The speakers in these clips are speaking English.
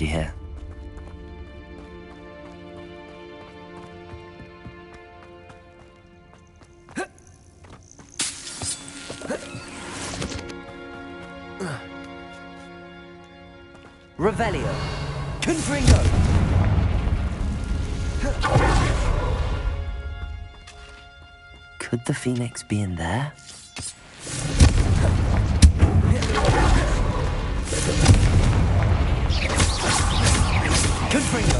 already here. Revelio. Confringo. Could the Phoenix be in there? Confringo.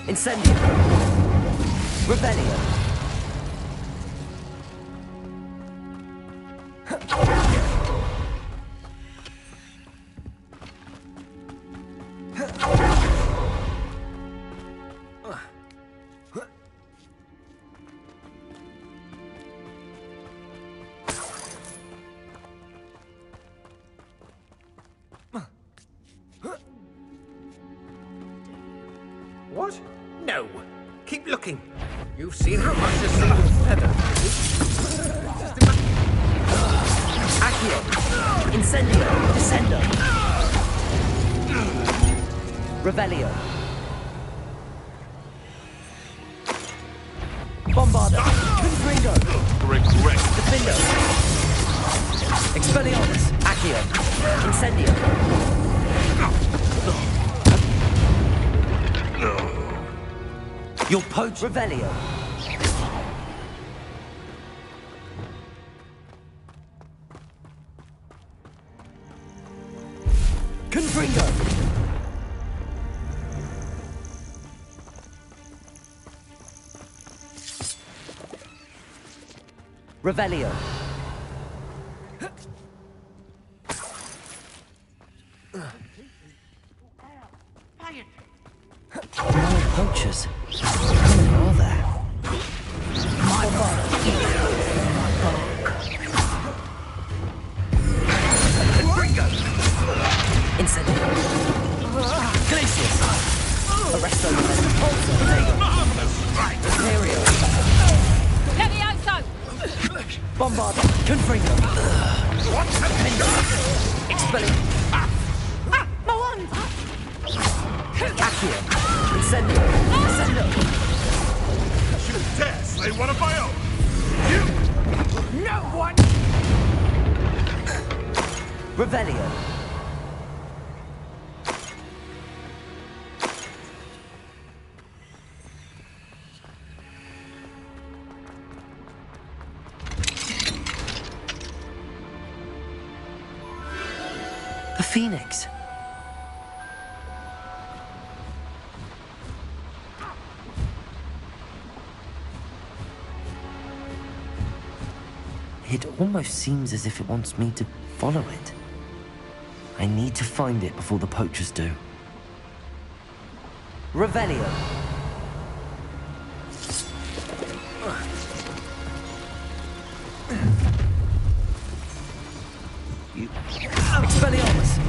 Incendio. Revelio. What? No. Keep looking. You've seen how much a single feather is. Accio. Incendio. Descendo. Revelio. Bombarda. Confringo. Regret. Defindo. Expelliarmus. Accio. Incendio. Your poach. Revelio. Confringo. Revelio. More poachers. How many are there? My father. Incendio. Glacius. Arresto. Pulsar. Imperio. Levioso! Bombarda. Confringo. What? Expelling. My wand! Accio. Incendio. Descendo. You dare slay one of my own! You! No one! Revelio. The Phoenix. It almost seems as if it wants me to follow it. I need to find it before the poachers do. Revelio. Expelliarmus.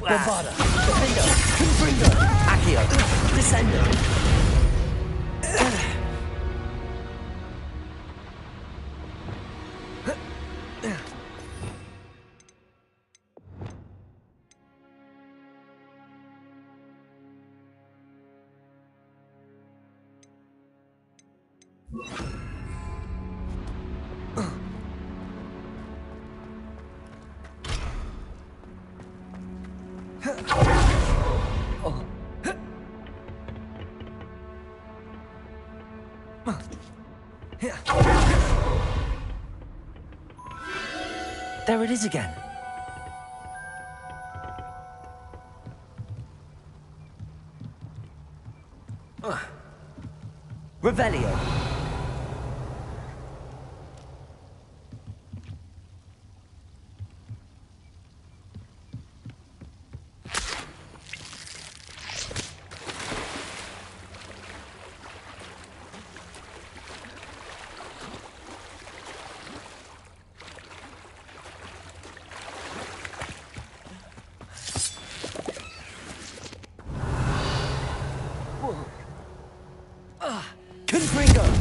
Bombarda. Defindo. Confringo. Accio. Descendo. There it is again. Revelio. Confringo.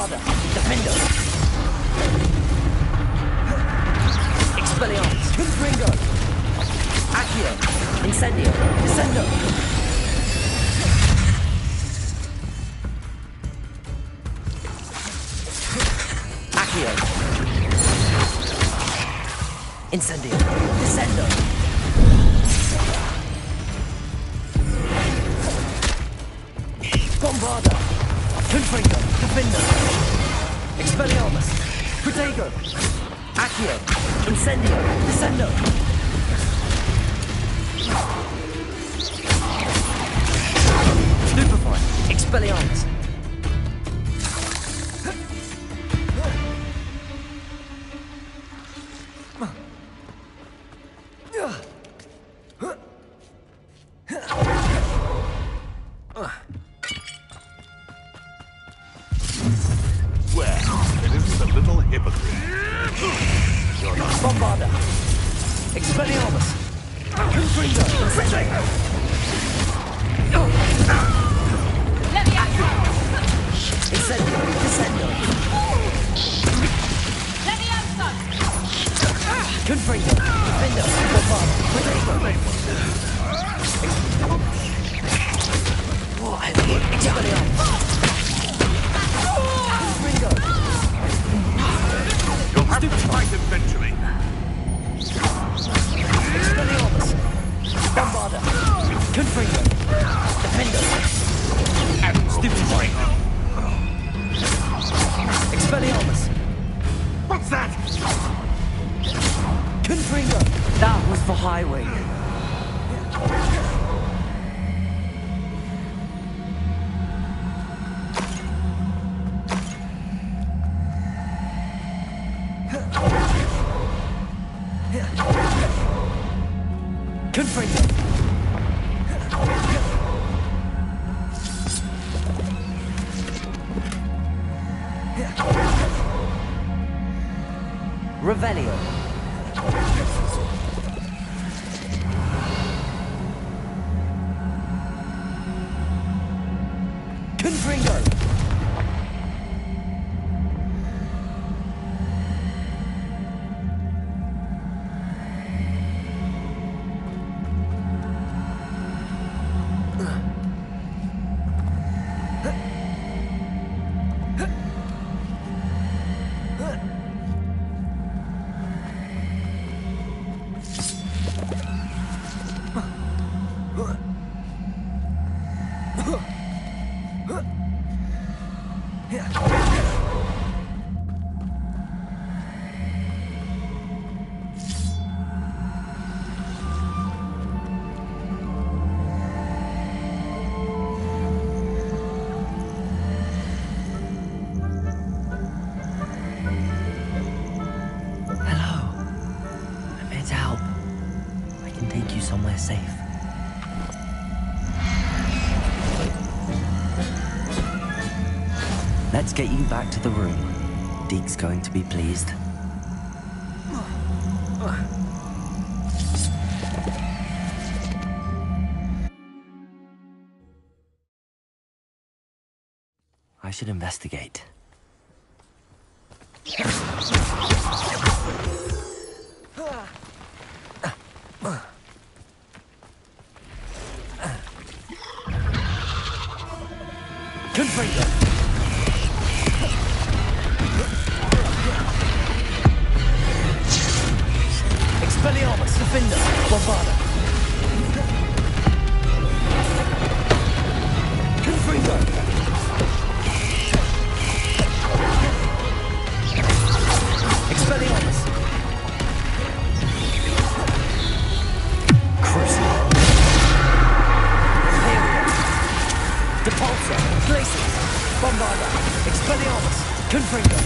Bombarda. Defender. Expelliarmus. Confringo. Accio. Incendio. Descendo. Accio. Incendio. Descendo. Bombarda. Confringo. Defender. Expelliarmus. Protego. Accio. Incendio. Descendo. Stupefy. Expelliarmus. Well, it isn't a little hypocrite. You're not. Bombarda. Expelliarmus. Confringo. Protego. Leviosa! Incendio. Descendo. Leviosa! Confringo. Defender. Bombarda. Protego. Expelliarmus. Confringo. You'll have to fight eventually. Expelliarmus. Bombarda. Confringo. Defender. Stupefy. Expelliarmus. What's that? Confringo. That was for highway. Confringo. Revelio. Confringo. Somewhere safe. Let's get you back to the room. Deke's going to be pleased. I should investigate. Confringo. Expelliarmus. Defender. Bombarda. Confringo. Expelliarmus. Crucible. Depulsor. Glacius. Bombarda. Expelliarmus. Confringo.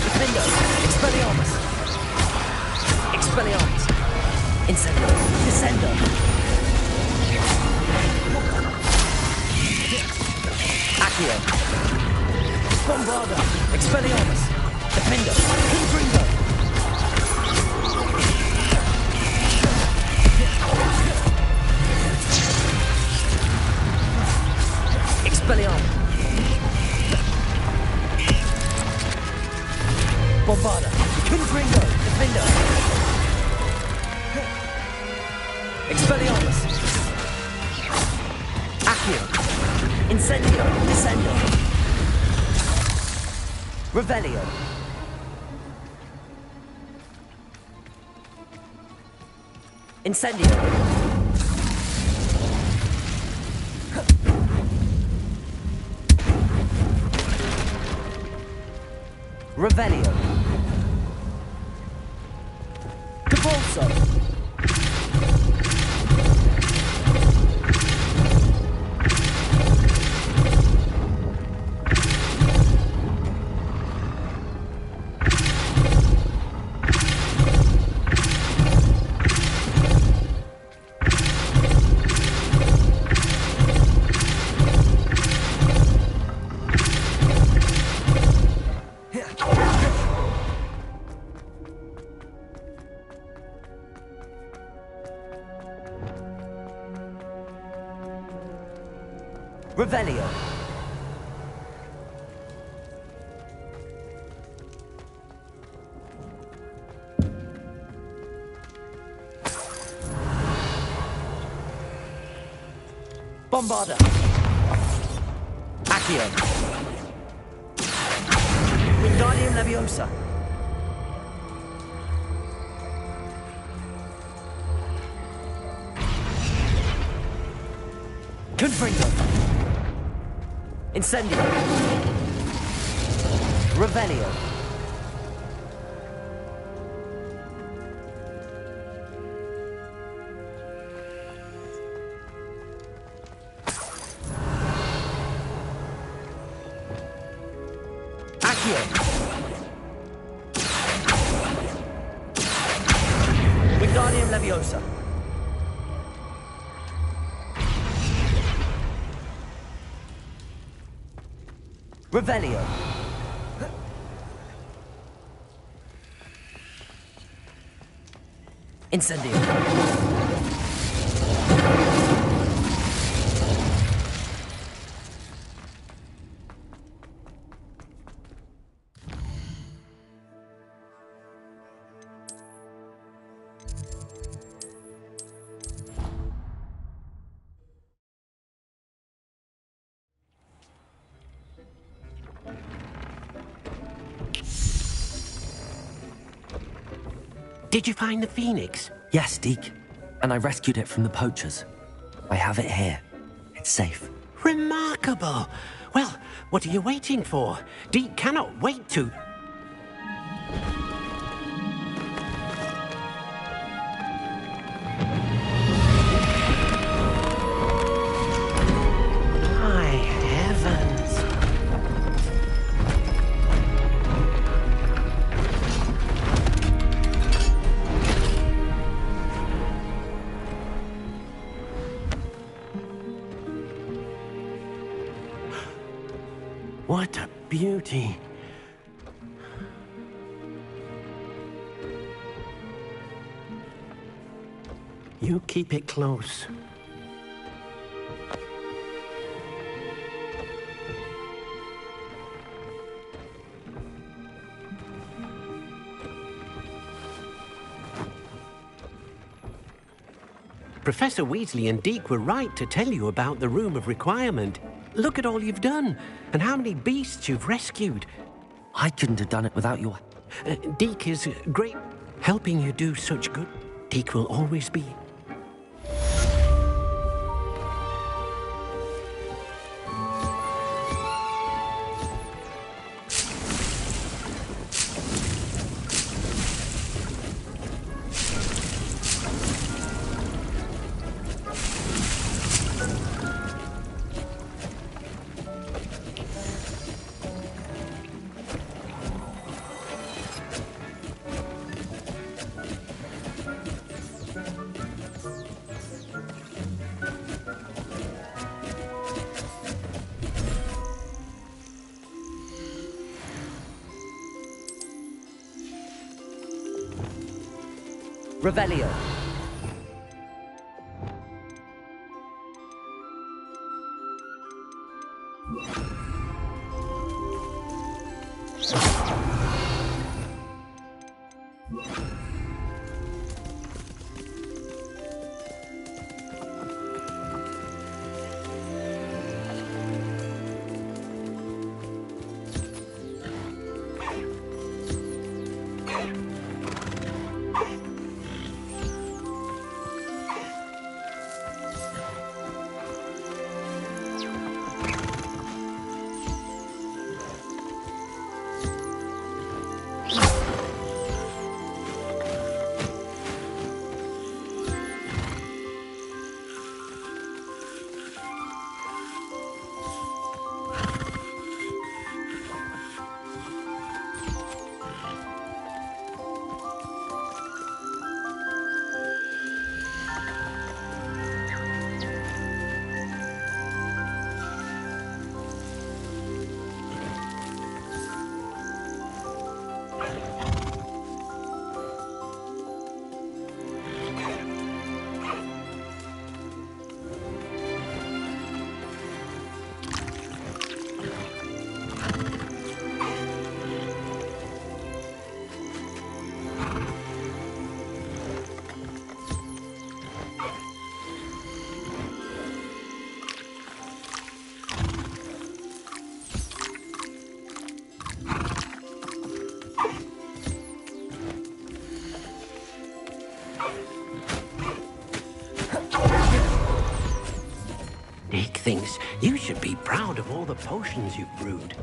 Defender. Expelliarmus. Expelliarmus. Incendio. Descendo. Accio. Bombarda. Expelliarmus. Defender. Confringo. Expelliarmus! Bombarda! Confringo! Defender! Expelliarmus! Accio! Incendio! Descendo! Revelio! Incendio! Revelio! Cabolso! Revelio! Bombarda! Accio! Wingardium Leviosa! Confringo! Incendio! Revelio! Accio! Wingardium Leviosa! Revelio! Incendio! Did you find the Phoenix? Yes, Deke. And I rescued it from the poachers. I have it here. It's safe. Remarkable! Well, what are you waiting for? Deke cannot wait to... My heavens! What a beauty! You keep it close. Professor Weasley and Deke were right to tell you about the Room of Requirement. Look at all you've done, and how many beasts you've rescued. I couldn't have done it without your... Deke is great, helping you do such good. Deke will always be. Revelio. Nick thinks you should be proud of all the potions you've brewed.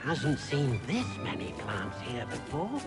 hasn't seen this many plants here before.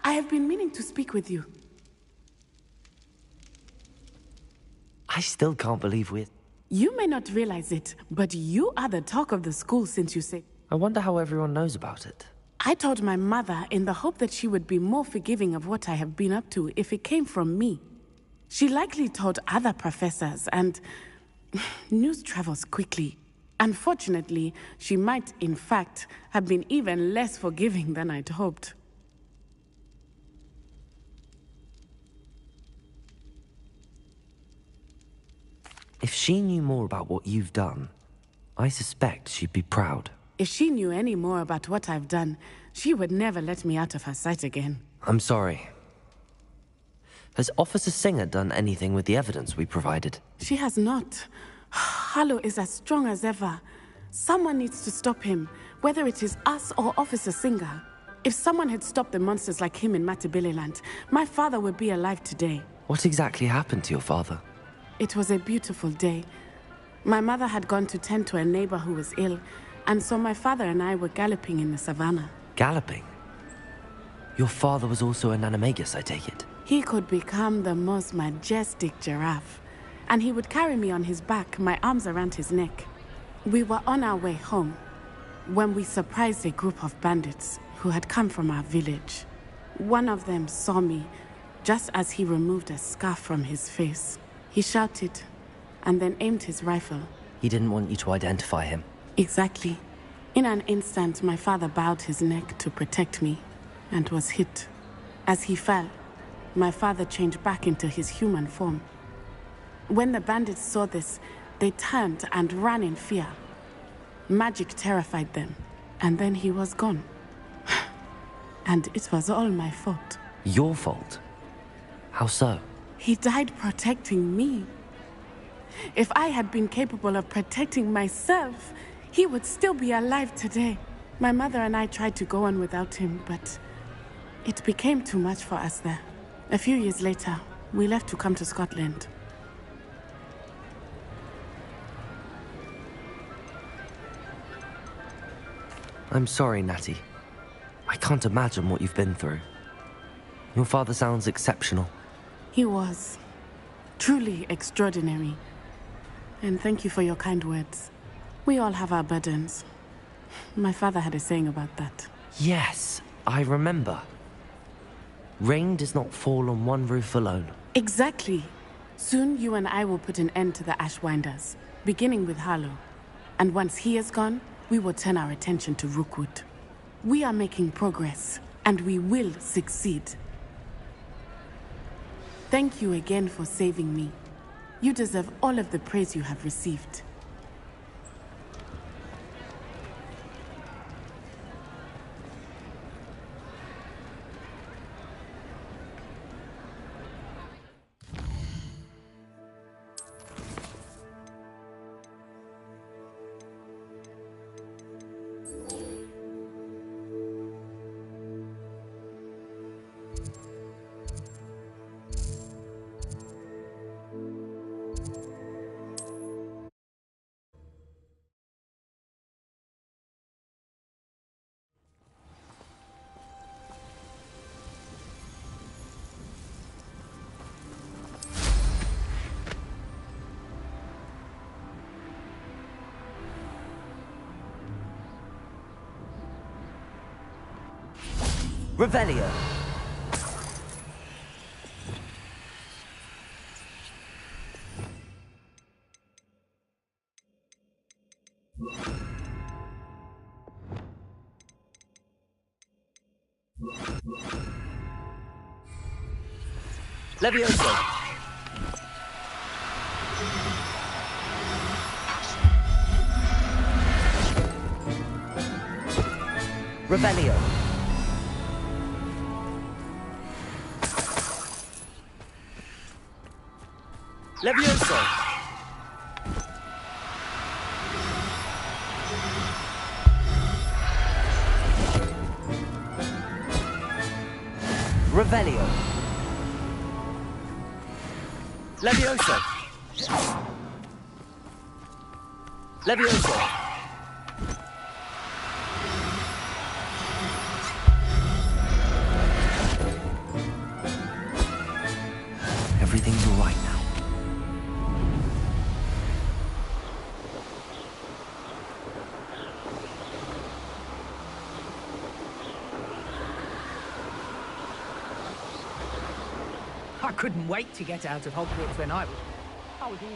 I have been meaning to speak with you. I still can't believe we're... You may not realize it, but you are the talk of the school since you said... I wonder how everyone knows about it. I told my mother in the hope that she would be more forgiving of what I have been up to if it came from me. She likely told other professors, and news travels quickly. Unfortunately, she might, in fact, have been even less forgiving than I'd hoped. If she knew more about what you've done, I suspect she'd be proud. If she knew any more about what I've done, she would never let me out of her sight again. I'm sorry. Has Officer Singer done anything with the evidence we provided? She has not. Harlow is as strong as ever. Someone needs to stop him, whether it is us or Officer Singer. If someone had stopped the monsters like him in Matabeleland, my father would be alive today. What exactly happened to your father? It was a beautiful day. My mother had gone to tend to a neighbor who was ill, and so my father and I were galloping in the savannah. Galloping? Your father was also an animagus, I take it? He could become the most majestic giraffe, and he would carry me on his back, my arms around his neck. We were on our way home when we surprised a group of bandits who had come from our village. One of them saw me just as he removed a scarf from his face. He shouted and then aimed his rifle. He didn't want you to identify him. Exactly. In an instant, my father bowed his neck to protect me and was hit. As he fell, my father changed back into his human form. When the bandits saw this, they turned and ran in fear. Magic terrified them, and then he was gone. And it was all my fault. Your fault? How so? He died protecting me. If I had been capable of protecting myself, he would still be alive today. My mother and I tried to go on without him, but it became too much for us there. A few years later, we left to come to Scotland. I'm sorry, Natty. I can't imagine what you've been through. Your father sounds exceptional. He was truly extraordinary. And thank you for your kind words. We all have our burdens. My father had a saying about that. Yes, I remember. Rain does not fall on one roof alone. Exactly. Soon you and I will put an end to the Ashwinders, beginning with Harlow. And once he is gone, we will turn our attention to Rookwood. We are making progress, and we will succeed. Thank you again for saving me. You deserve all of the praise you have received. Revelio. Levioso. Revelio. Levioso. Revelio. Levioso. Levioso. Everything's all right now. I couldn't wait to get out of Hogwarts when I was always from.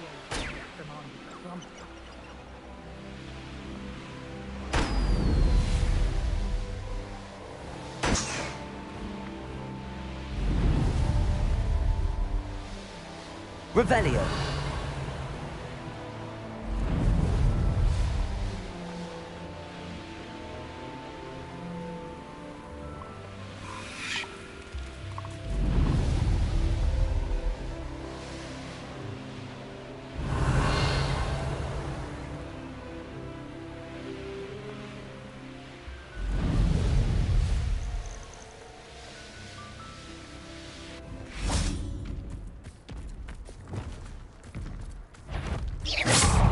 Revelio.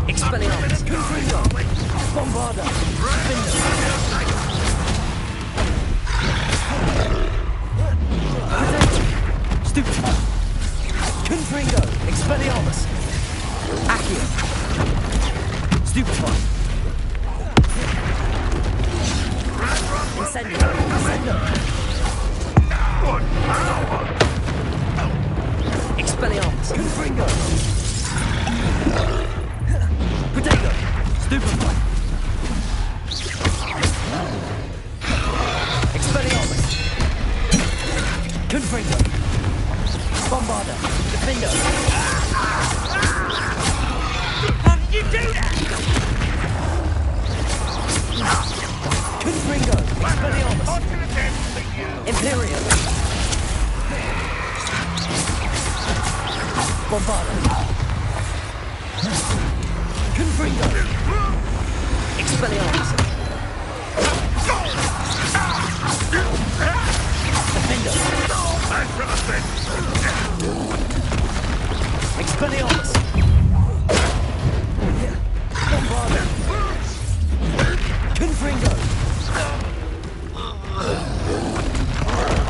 Expelliarmus. Confringo. Bombarda. Stupefy. Confringo. Expelliarmus. Accio. Stupefy. Incendio. Incendio. Expelliarmus. Confringo. Potato! Stupefy! Expelliarmus! Confringo! Bombarda! Defendo! How did you do that? Confringo! Expelliarmus! Imperial! Bombarda! Confringo! Expelliarmus! Defendo! Expelliarmus! Bombarda! Confringo!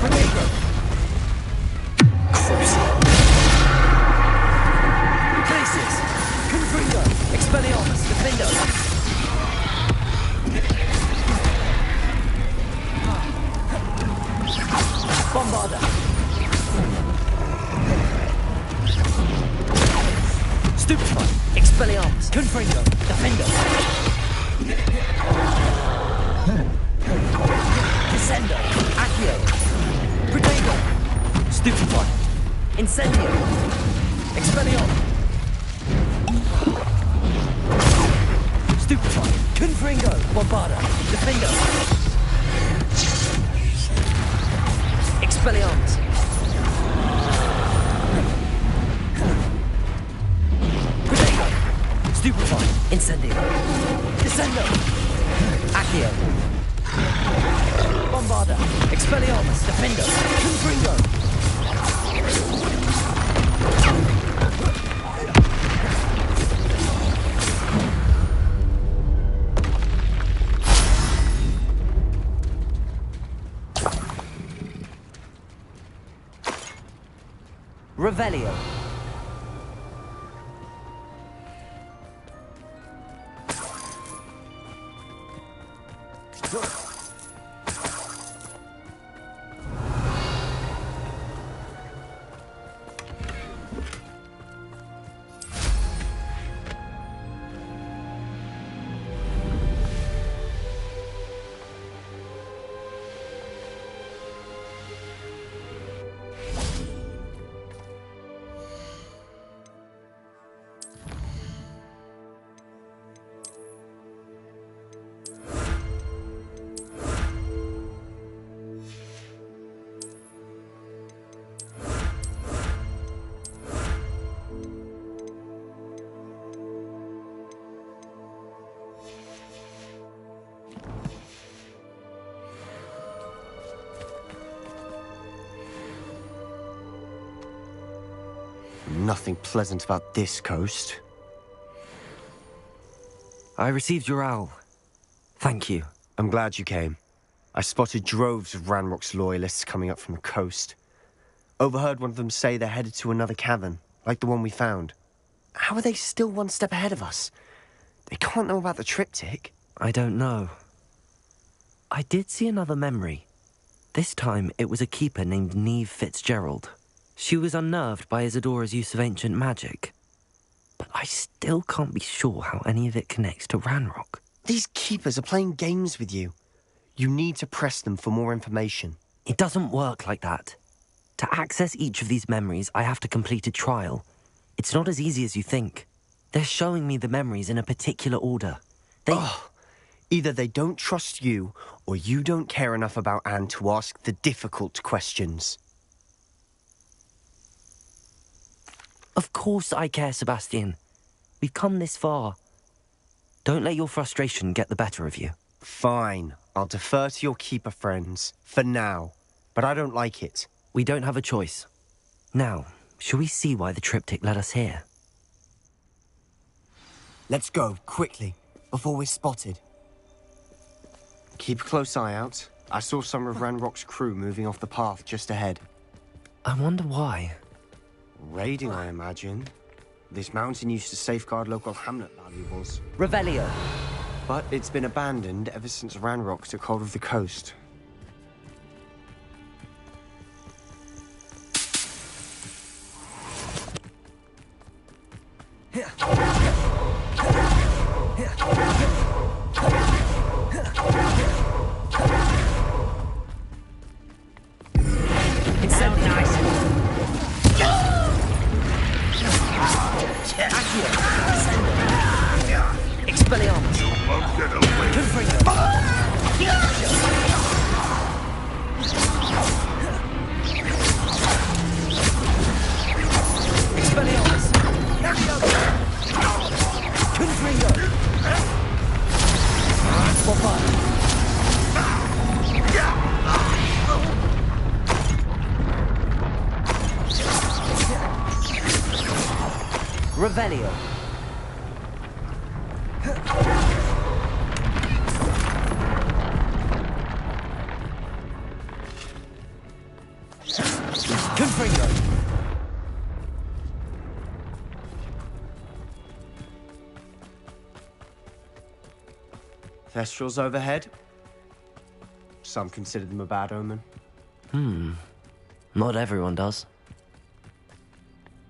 Protego! Places! Confringo! Expelliarmus! Defendo! Bombarda! Stupefy! Expelliarmus! Confringo! Defendo! Descendo! Accio! Protego! Stupefy! Incendio! Expelliarmus! Stupefy! Confringo! Bombarda! Defendo! Expelliarmus! Protego! Stupefy! Incendio! Descendo! Accio! Bombarda! Expelliarmus! Defendo! Confringo! Revelio. Nothing pleasant about this coast. I received your owl. Thank you. I'm glad you came. I spotted droves of Ranrock's loyalists coming up from the coast. Overheard one of them say they're headed to another cavern, like the one we found. How are they still one step ahead of us? They can't know about the triptych. I don't know. I did see another memory. This time, it was a keeper named Neve Fitzgerald. She was unnerved by Isadora's use of ancient magic. But I still can't be sure how any of it connects to Ranrock. These keepers are playing games with you. You need to press them for more information. It doesn't work like that. To access each of these memories, I have to complete a trial. It's not as easy as you think. They're showing me the memories in a particular order. Either they don't trust you, or you don't care enough about Anne to ask the difficult questions. Of course I care, Sebastian. We've come this far. Don't let your frustration get the better of you. Fine. I'll defer to your keeper friends, for now. But I don't like it. We don't have a choice. Now, shall we see why the triptych led us here? Let's go, quickly, before we're spotted. Keep a close eye out. I saw some of Ranrock's crew moving off the path just ahead. I wonder why. Raiding, I imagine. This mountain used to safeguard local hamlet valuables. Revelio. But it's been abandoned ever since Ranrock took hold of the coast. It's so nice. Expelliarmus. Won't get away. Confringo. Expelliarmus. Confringo. For fun. Revelio. Confringo. Thestrals overhead. Some consider them a bad omen. Not everyone does.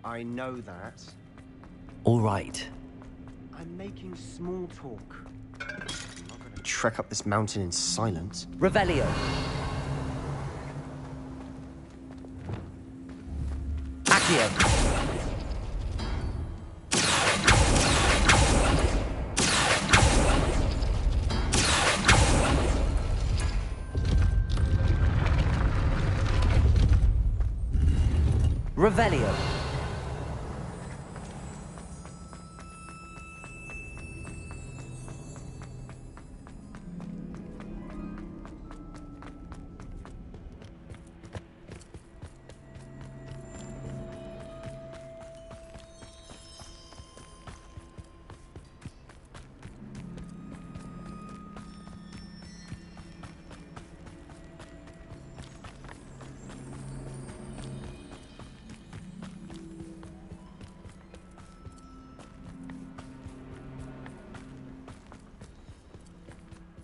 I know that. All right. I'm making small talk. I'm not going to trek up this mountain in silence. Revelio. Accio. Revelio.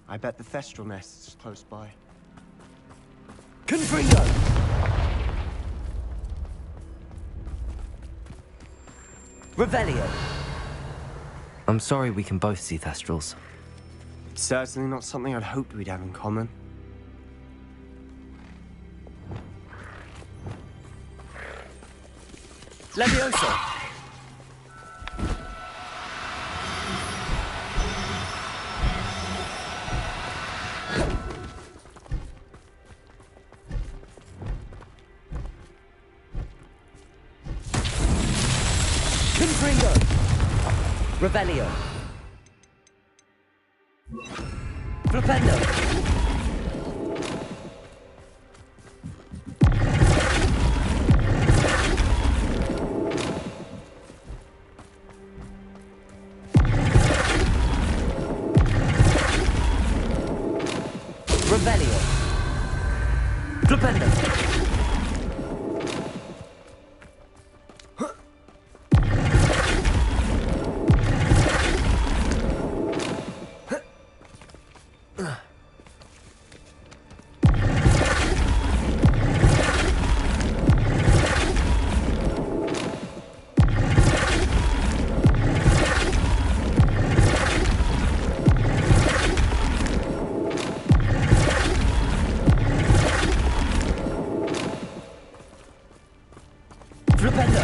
I bet the Thestral nest is close by. Confringo. Revelio. I'm sorry we can both see Thestrals. It's certainly not something I'd hoped we'd have in common. Levioso. Confringo. Revelio. Flipendo. Flipendo!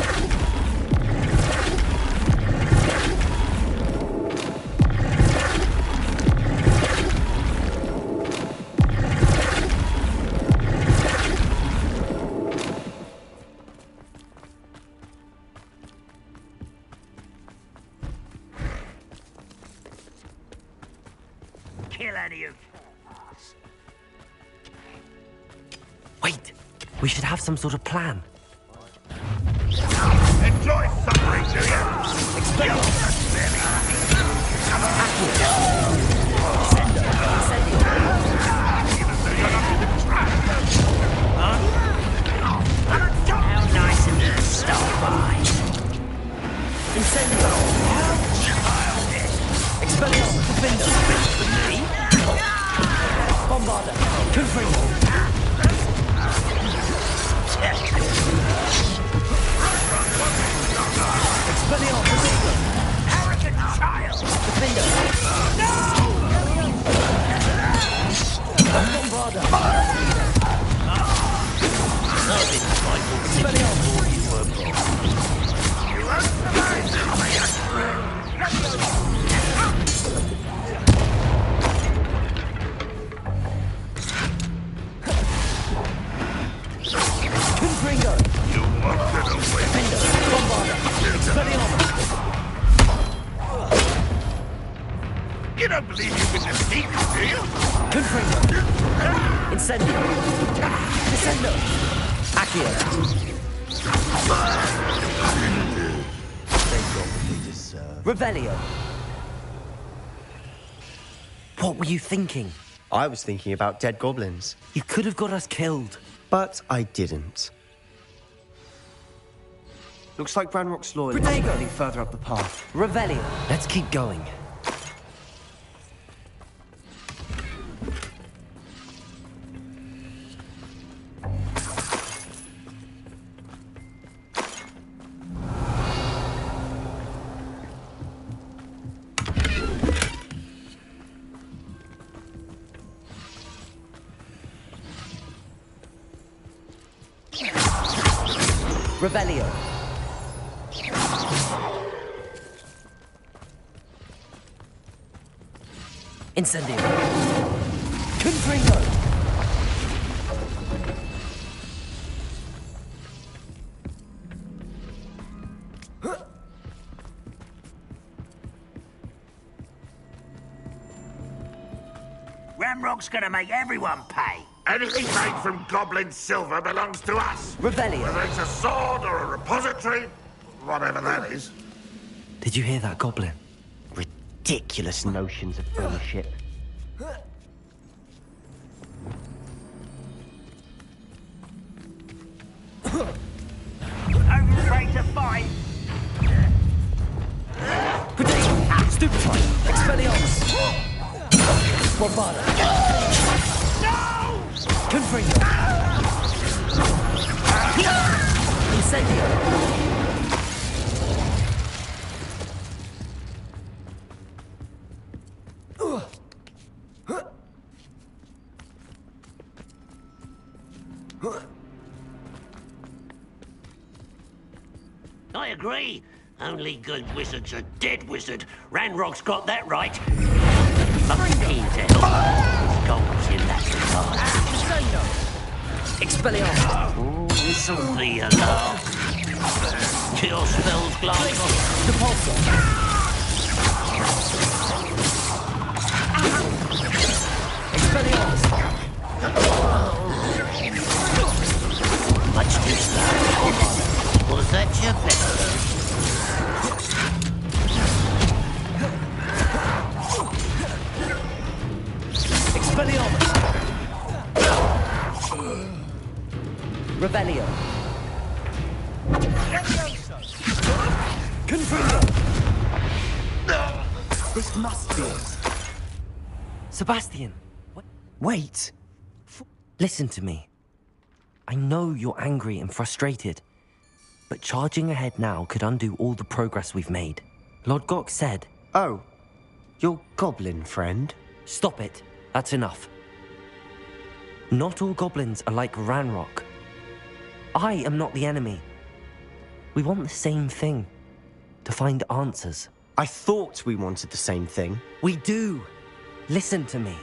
Kill any of Wait! We should have some sort of plan. Enjoy suffering, do you? how nice of you to stop by. Incendio! Expelliarmus! Defendo! Bombarda! Confringo! Expelliarmus! Arrogant child! Defendo! Bombarda! Expelliarmus! Confringo! You must get away. Defendo! Bombarda! Expelliarmus! You don't believe you've been defeated, do you? Confringo! Incendio! Descendo! Accio! They got what they deserve. Revelio! What were you thinking? I was thinking about dead goblins, You could have got us killed. but I didn't. Looks like Ranrock's loyalists are Protego! heading further up the path. Revelio! Let's keep going. Revelio! Incendio! Confringo! Ramrock's gonna make everyone pay. Anything made from goblin silver belongs to us. Revelio! Whether it's a sword or a repository, whatever that is. Did you hear that, Goblin? Ridiculous notions of ownership. Overafraid to fight. Stupefy! Expelliarmus! Bombarda! No! Confringo! Incendio! I agree. Only good wizards are dead wizard. Ranrock's got that right. But keen to help. Goals in that regard. Expelliarmus! Oh, this'll be a laugh. Your spells glide on. Depulso! Expelliarmus! Much too slow. Was that your best? Expelliarmus! Revelio! Confringo! This must be it. Sebastian! Wait! Listen to me. I know you're angry and frustrated, but charging ahead now could undo all the progress we've made. Lord Gok said... Oh, your goblin friend? Stop it. That's enough. Not all goblins are like Ranrock. I am not the enemy. We want the same thing. To find answers. I thought we wanted the same thing. We do. Listen to me.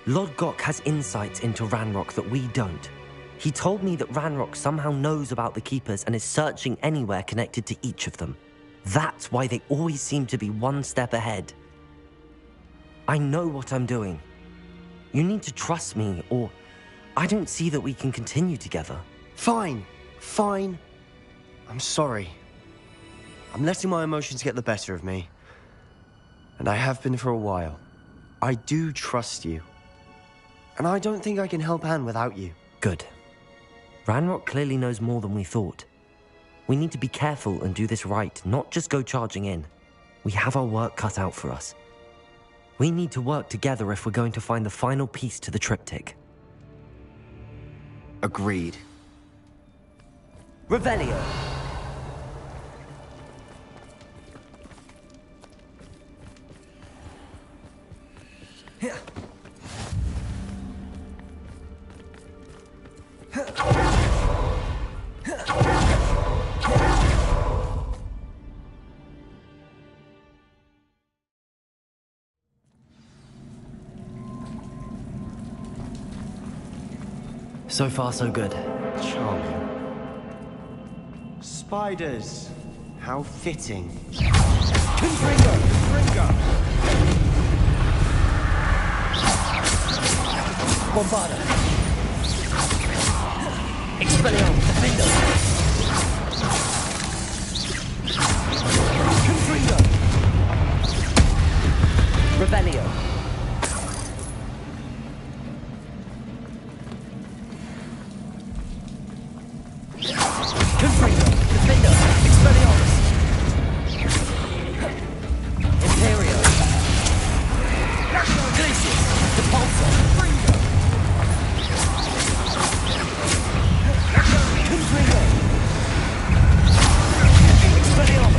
Lodgok has insights into Ranrock that we don't. He told me that Ranrock somehow knows about the Keepers and is searching anywhere connected to each of them. That's why they always seem to be one step ahead. I know what I'm doing. You need to trust me, or I don't see that we can continue together. Fine. Fine. I'm sorry. I'm letting my emotions get the better of me. And I have been for a while. I do trust you. And I don't think I can help Anne without you. Good. Ranrock clearly knows more than we thought. We need to be careful and do this right, not just go charging in. We have our work cut out for us. We need to work together if we're going to find the final piece to the triptych. Agreed. Revelio! So far, so good. Charming. Spiders. How fitting. Bombarda! Expelliarmus! Defender! Confringo! Revelio! Confringo! Defender! Expelliarmus! Imperio! Glacius! Depulsor! Confringo! Expelliarmus! Prodigo!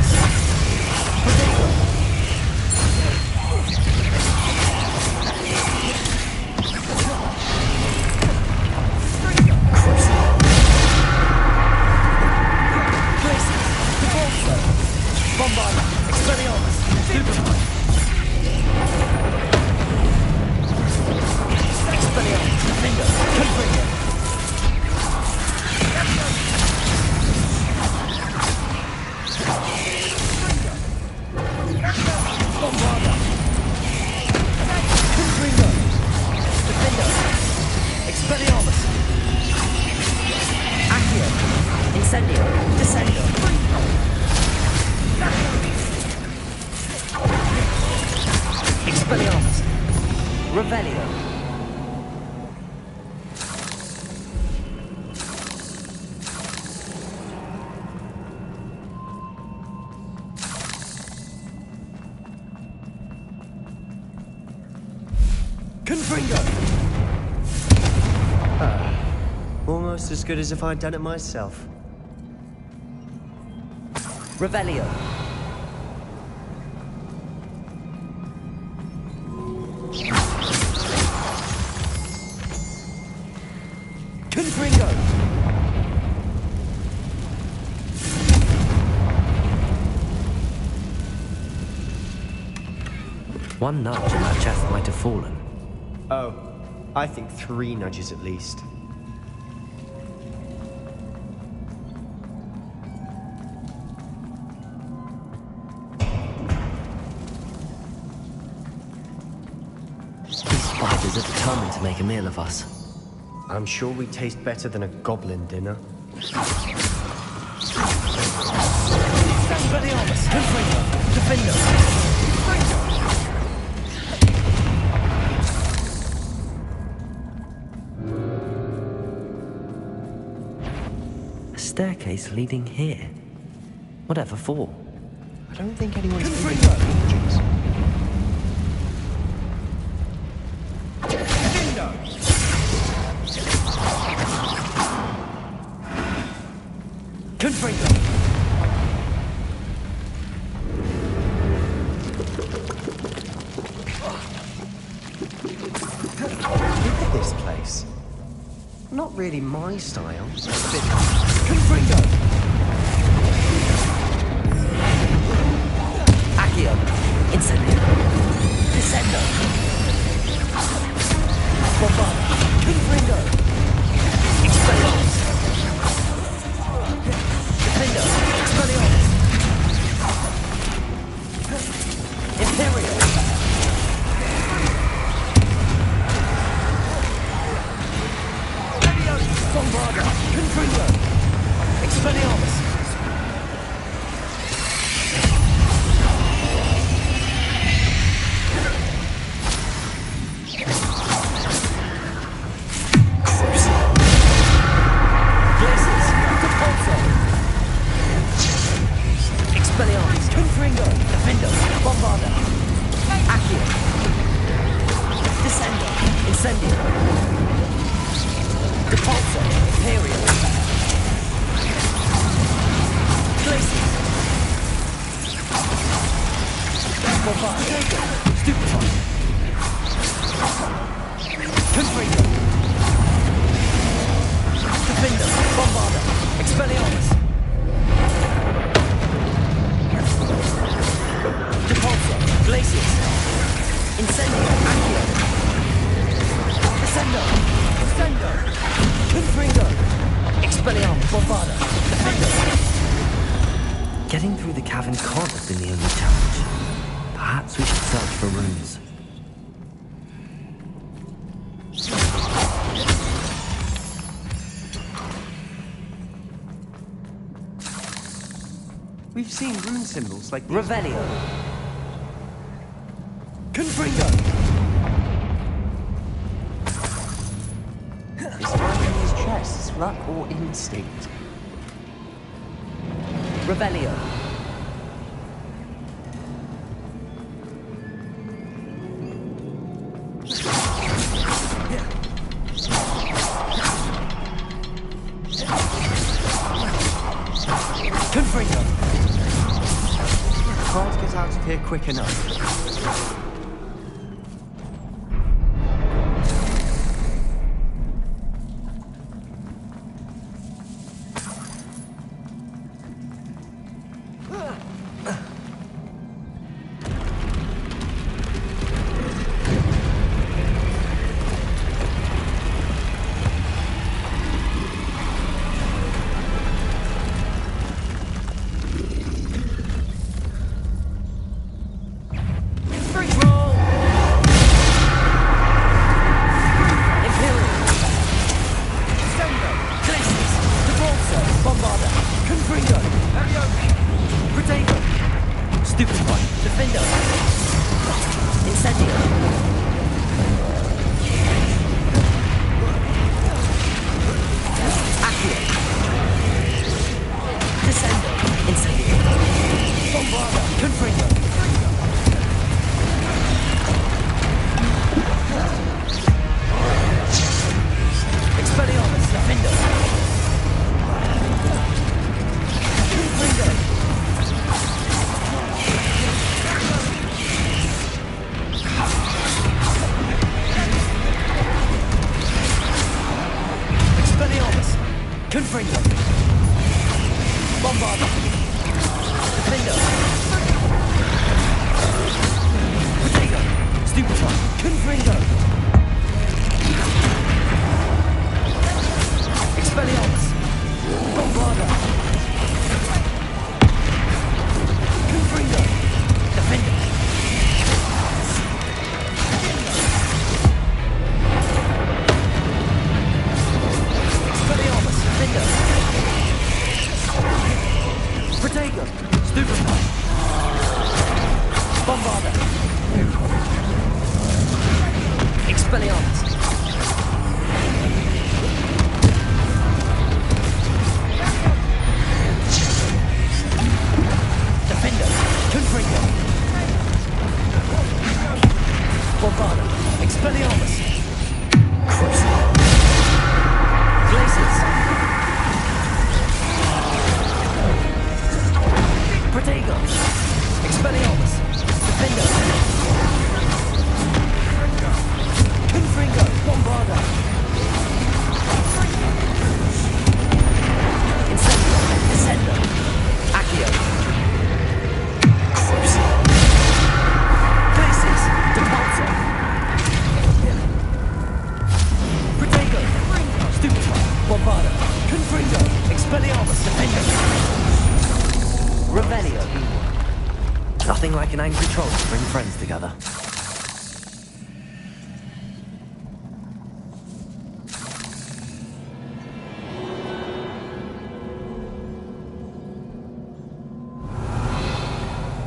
Bombard! Expelliarmus! Superman! Expelliarmus! Defender! Confringo! Bombarda! Confringo! Defender! Expelliarmus! Accio! Incendio! Descendo! Expelliarmus! Revelio! Confringo! Almost as good as if I'd done it myself. Revelio! Confringo! One nudge and that chest might have fallen. Oh, I think 3 nudges at least. These spiders are determined to make a meal of us. I'm sure we taste better than a goblin dinner. Expelliarmus! Confringo! Defender! A staircase leading here. Whatever for? I don't think anyone's Confringo! Confringo! Look at this place. Not really my style. Confringo! Confringo! Expelliarmus! Glacius! Repulso! Expelliarmus! Confringo! Defendo! Bombarda! Accio! Descendo! Incendio! Repulso! Imperial! Glacius! Bombarda! Stupefy! Confringo! Defendo! Bombarda! Expelliarmus! Repulso! Glacius! Incendio! Accio! Descendo! Descendo! Confringo! Expelliarmus! Bombarda! Defendo! Getting through the cavern can't have been the only challenge. Perhaps we should search for runes. We've seen rune symbols like these. Revelio! Confringo! Is finding these chests luck or instinct? Revelio! Confringo! Can't get out of here quick enough. Nothing like an angry troll to bring friends together.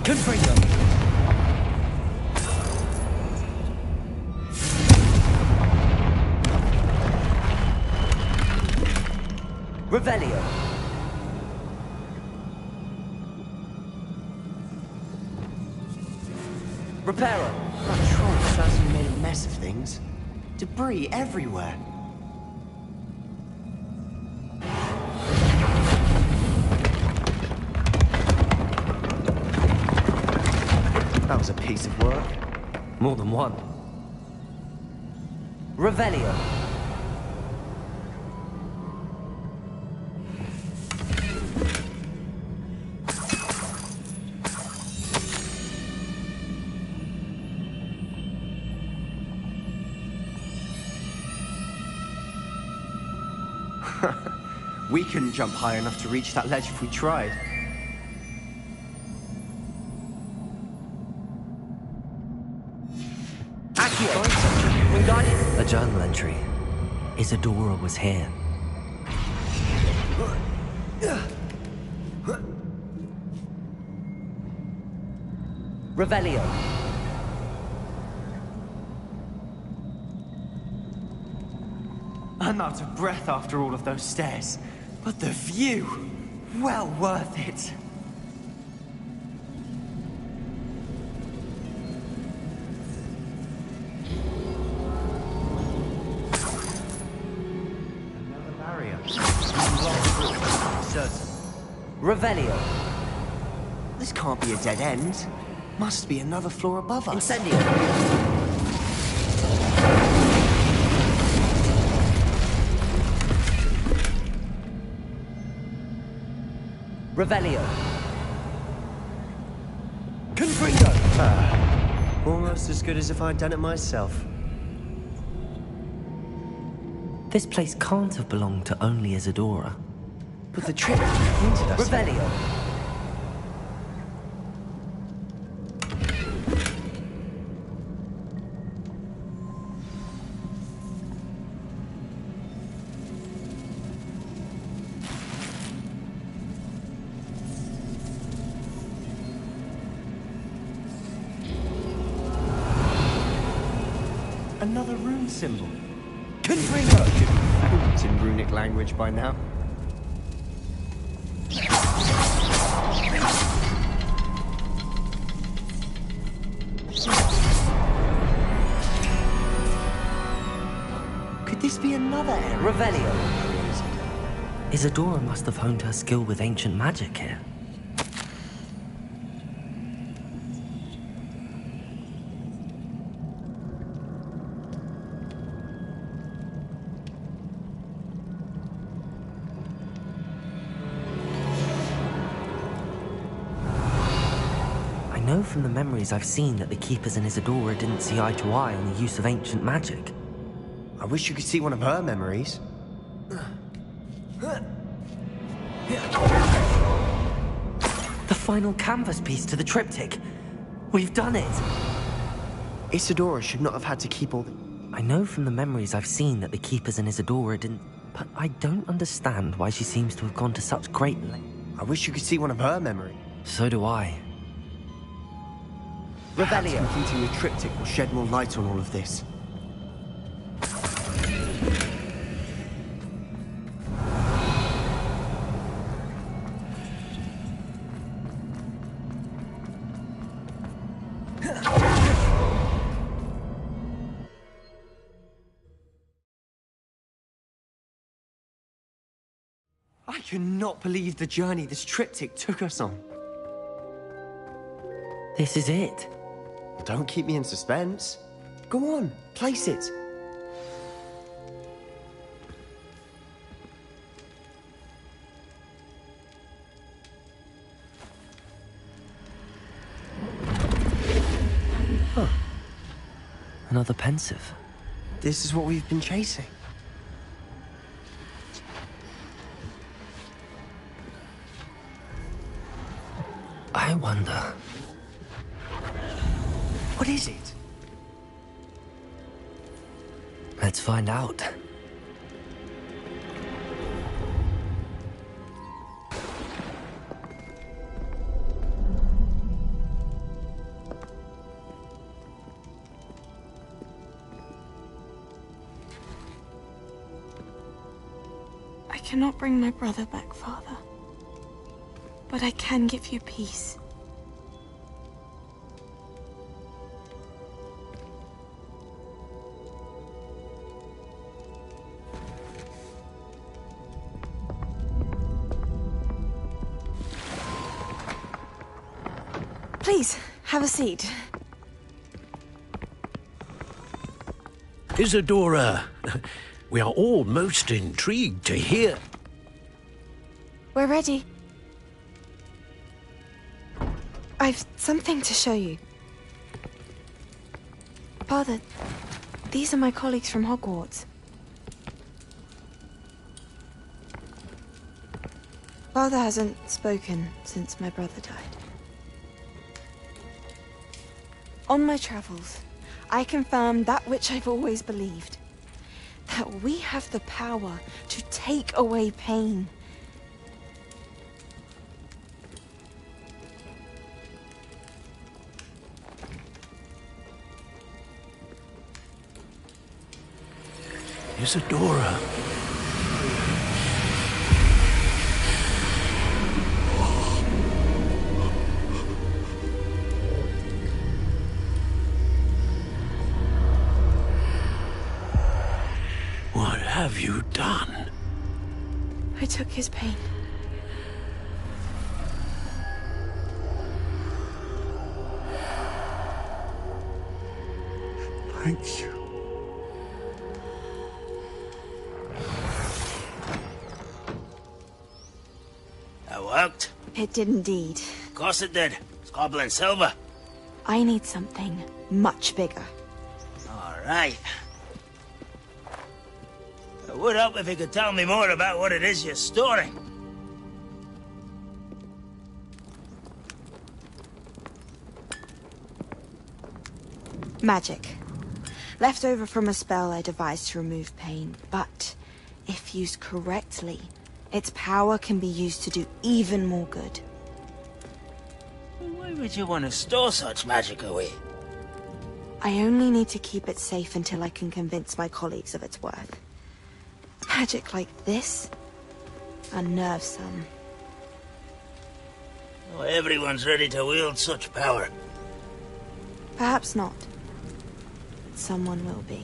Confringo. Revelio. Reparo. That troll certainly made a mess of things. Debris everywhere. That was a piece of work. More than one. Revelio. We couldn't jump high enough to reach that ledge if we tried. A journal entry. Isadora was here. Revelio. I'm out of breath after all of those stairs. But the view! Well worth it. Another barrier. Certain. Revelio. This can't be a dead end. Must be another floor above us. Incendio. Revelio. Confringo. Almost as good as if I'd done it myself. This place can't have belonged to only Isadora. But the trip pointed us. Revelio. Another rune symbol. Confringo. It's in runic language by now. Could this be another area? Revelio. Isadora must have honed her skill with ancient magic here. I know from the memories I've seen that the Keepers and Isadora didn't see eye to eye on the use of ancient magic. I wish you could see one of her memories. The final canvas piece to the triptych. We've done it! Isadora should not have had to keep all the... I know from the memories I've seen that the Keepers and Isadora didn't... But I don't understand why she seems to have gone to such great lengths. I wish you could see one of her memories. So do I. Perhaps Revelio. completing the triptych will shed more light on all of this. I cannot believe the journey this triptych took us on. This is it. Don't keep me in suspense. Go on, place it. Huh. Another pensive. This is what we've been chasing. I wonder... What is it? Let's find out. cannot bring my brother back, Father. But I can give you peace. Please, have a seat. Isadora, we are all most intrigued to hear. We're ready. I've something to show you. Father, these are my colleagues from Hogwarts. Father hasn't spoken since my brother died. On my travels, I confirmed that which I've always believed. That we have the power to take away pain. Isadora. What have you done? I took his pain. Thank you. That worked? It did indeed. Of course it did. It's goblin silver. I need something much bigger. All right. It would help if you could tell me more about what it is you're storing. Magic. Left over from a spell I devised to remove pain, but if used correctly, its power can be used to do even more good. Why would you want to store such magic away? I only need to keep it safe until I can convince my colleagues of its worth. Magic like this unnerves some. Not everyone's ready to wield such power. Perhaps not. Someone will be.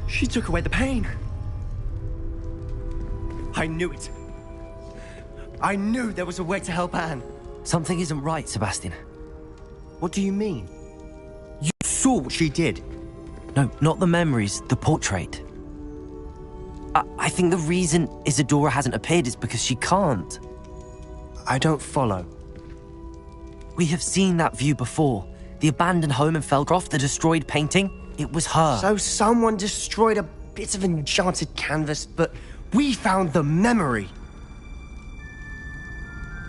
She took away the pain. I knew it. I knew there was a way to help Anne. Something isn't right, Sebastian. What do you mean? You saw what she did. No, not the memories, the portrait. I think the reason Isadora hasn't appeared is because she can't. I don't follow. We have seen that view before. The abandoned home in Feldcroft, the destroyed painting. It was her. So someone destroyed a bit of enchanted canvas, but we found the memory.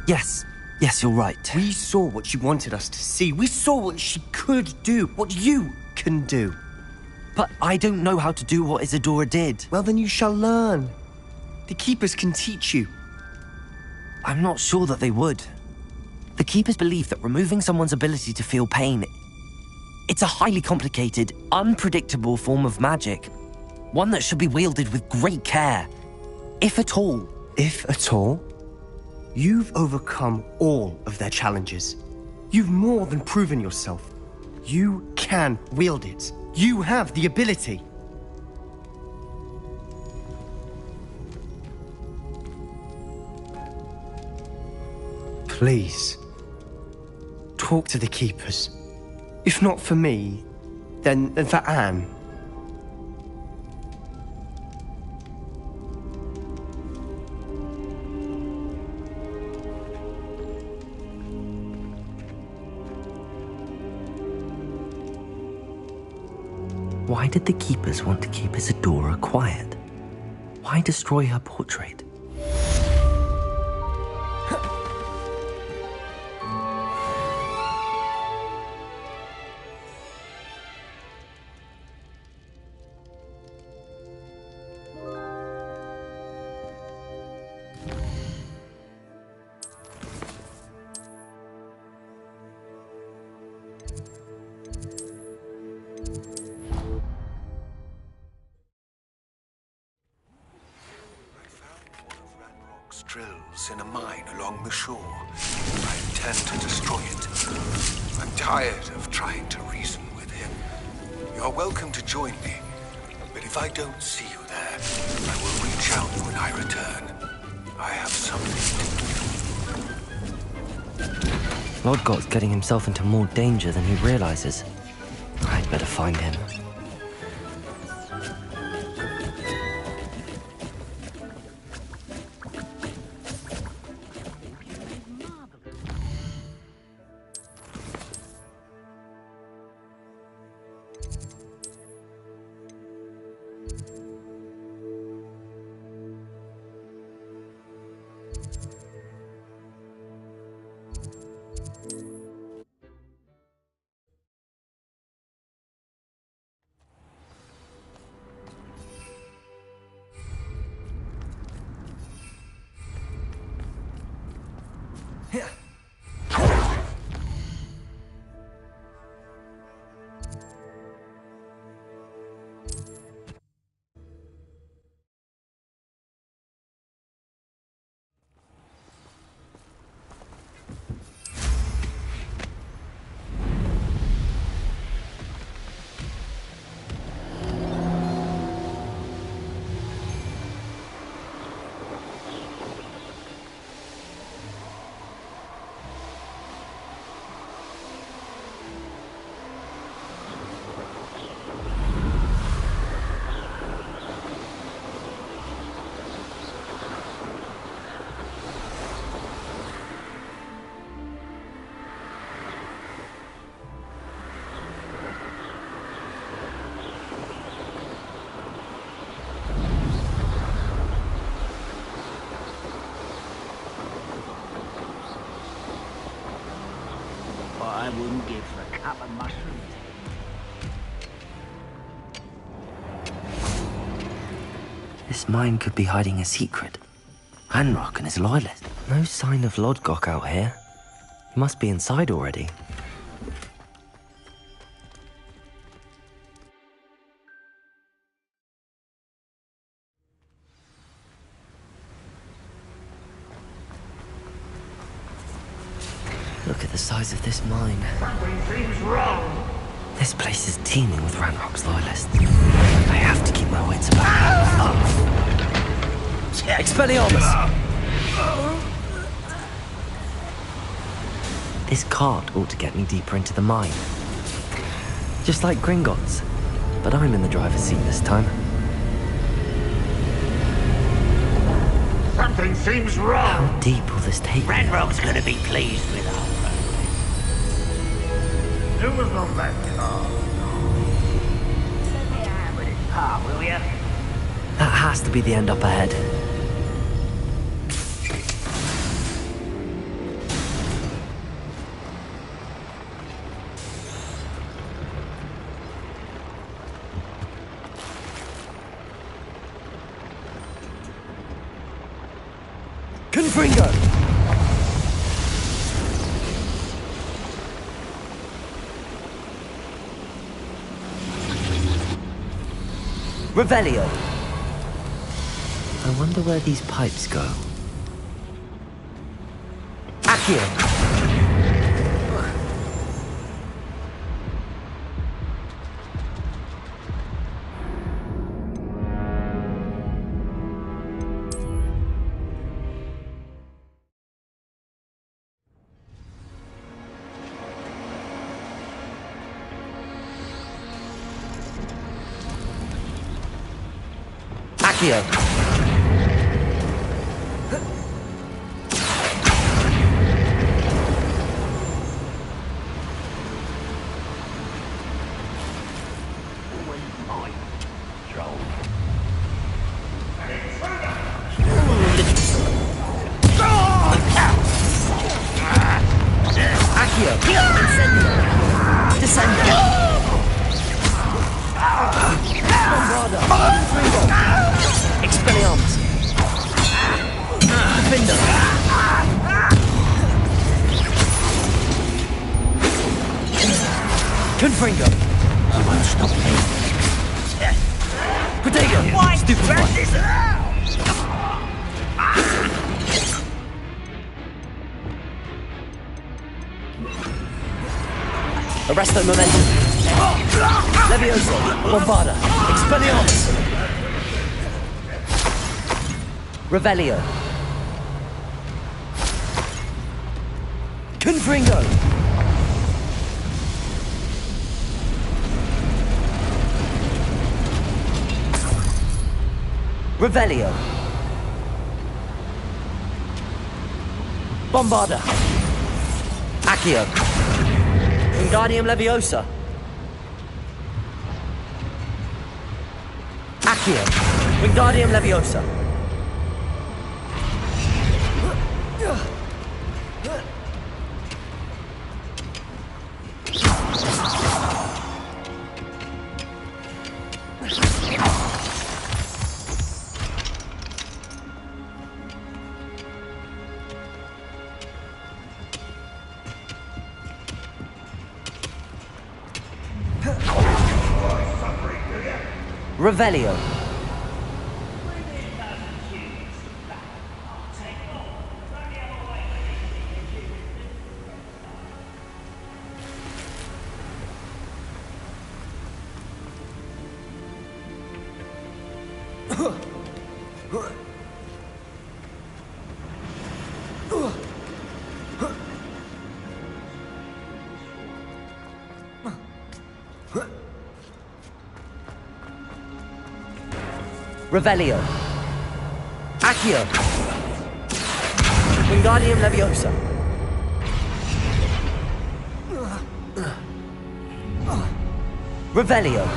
Yes, you're right. We saw what she wanted us to see. We saw what she could do, what you can do. But I don't know how to do what Isadora did. Well, then you shall learn. The Keepers can teach you. I'm not sure that they would. The Keepers believe that removing someone's ability to feel pain, it's a highly complicated, unpredictable form of magic. One that should be wielded with great care. If at all. If at all? You've overcome all of their challenges. You've more than proven yourself. You can wield it. You have the ability. Please, talk to the Keepers. If not for me, then for Anne. Why did the Keepers want to keep Isadora quiet? Why destroy her portrait? lives in a mine along the shore. I intend to destroy it. I'm tired of trying to reason with him. You're welcome to join me, but if I don't see you there, I will reach out when I return. I have something to do. Lodgott's getting himself into more danger than he realizes. I'd better find him. I wouldn't give for a cup of mushrooms. This mine could be hiding a secret. Ranrock and his loyalist. No sign of Lodgok out here. He must be inside already. Look at the size of this mine. Something seems wrong. This place is teeming with Ranrock's loyalists. I have to keep my wits about me. Expelliarmus! This cart ought to get me deeper into the mine. Just like Gringotts. But I'm in the driver's seat this time. Something seems wrong. How deep will this take me? Ranrock's gonna be pleased with our Who was on that car? Let me have with his car, will ya? That has to be the end up ahead. Confringo! Revelio! I wonder where these pipes go. Accio! Accio! Confringo! You won't stop me. Protego! Stupid one! Arresto momentum. Levioso. Bombarda. Expelliarmus. Revelio. Confringo. Revelio. Bombarda. Accio. Wingardium Leviosa. Accio. Wingardium Leviosa. Revelio. Revelio. Accio. Wingardium Leviosa. Revelio.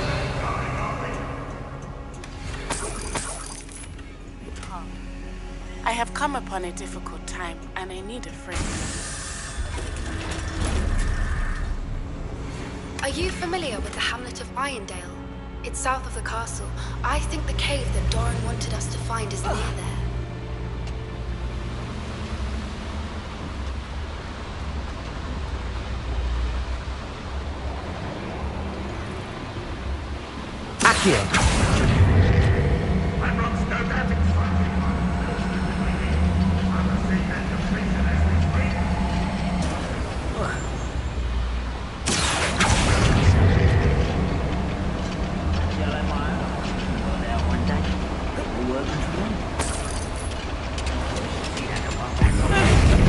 I have come upon a difficult time, and I need a friend. Are you familiar with the hamlet of Irondale? It's south of the castle. I think the cave that Doran wanted us to find is near there. Accio.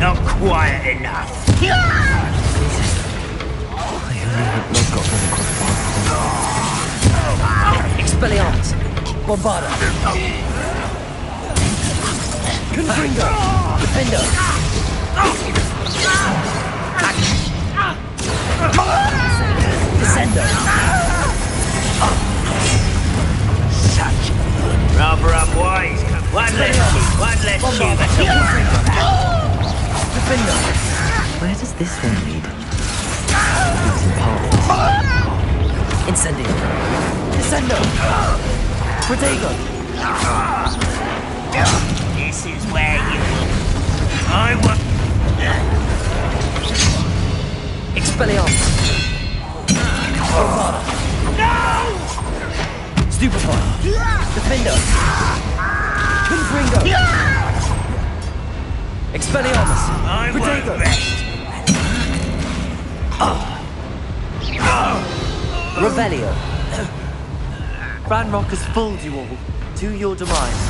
Not quiet enough. Expelliarmus. Bombarda. Confringo. Defender. Descendo. Such rather unwise. One less humour to Defender. Where does this one lead? Using paths. Incendio. Descendo. Protego. This is where you... I want... Expelliarmus. Bombarda. No! Stupefy. Defender. Confringo. Expelliarmus. I Protego. won't rest. Revelio. Ranrock has fooled you all. To your demise.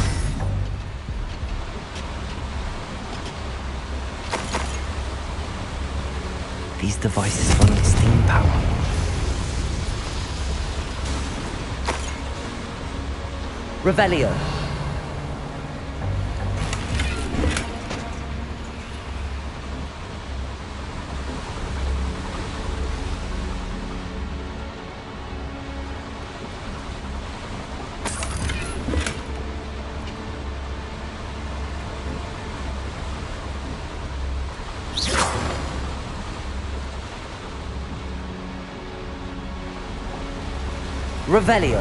These devices funnel steam power. Revelio. Revelio.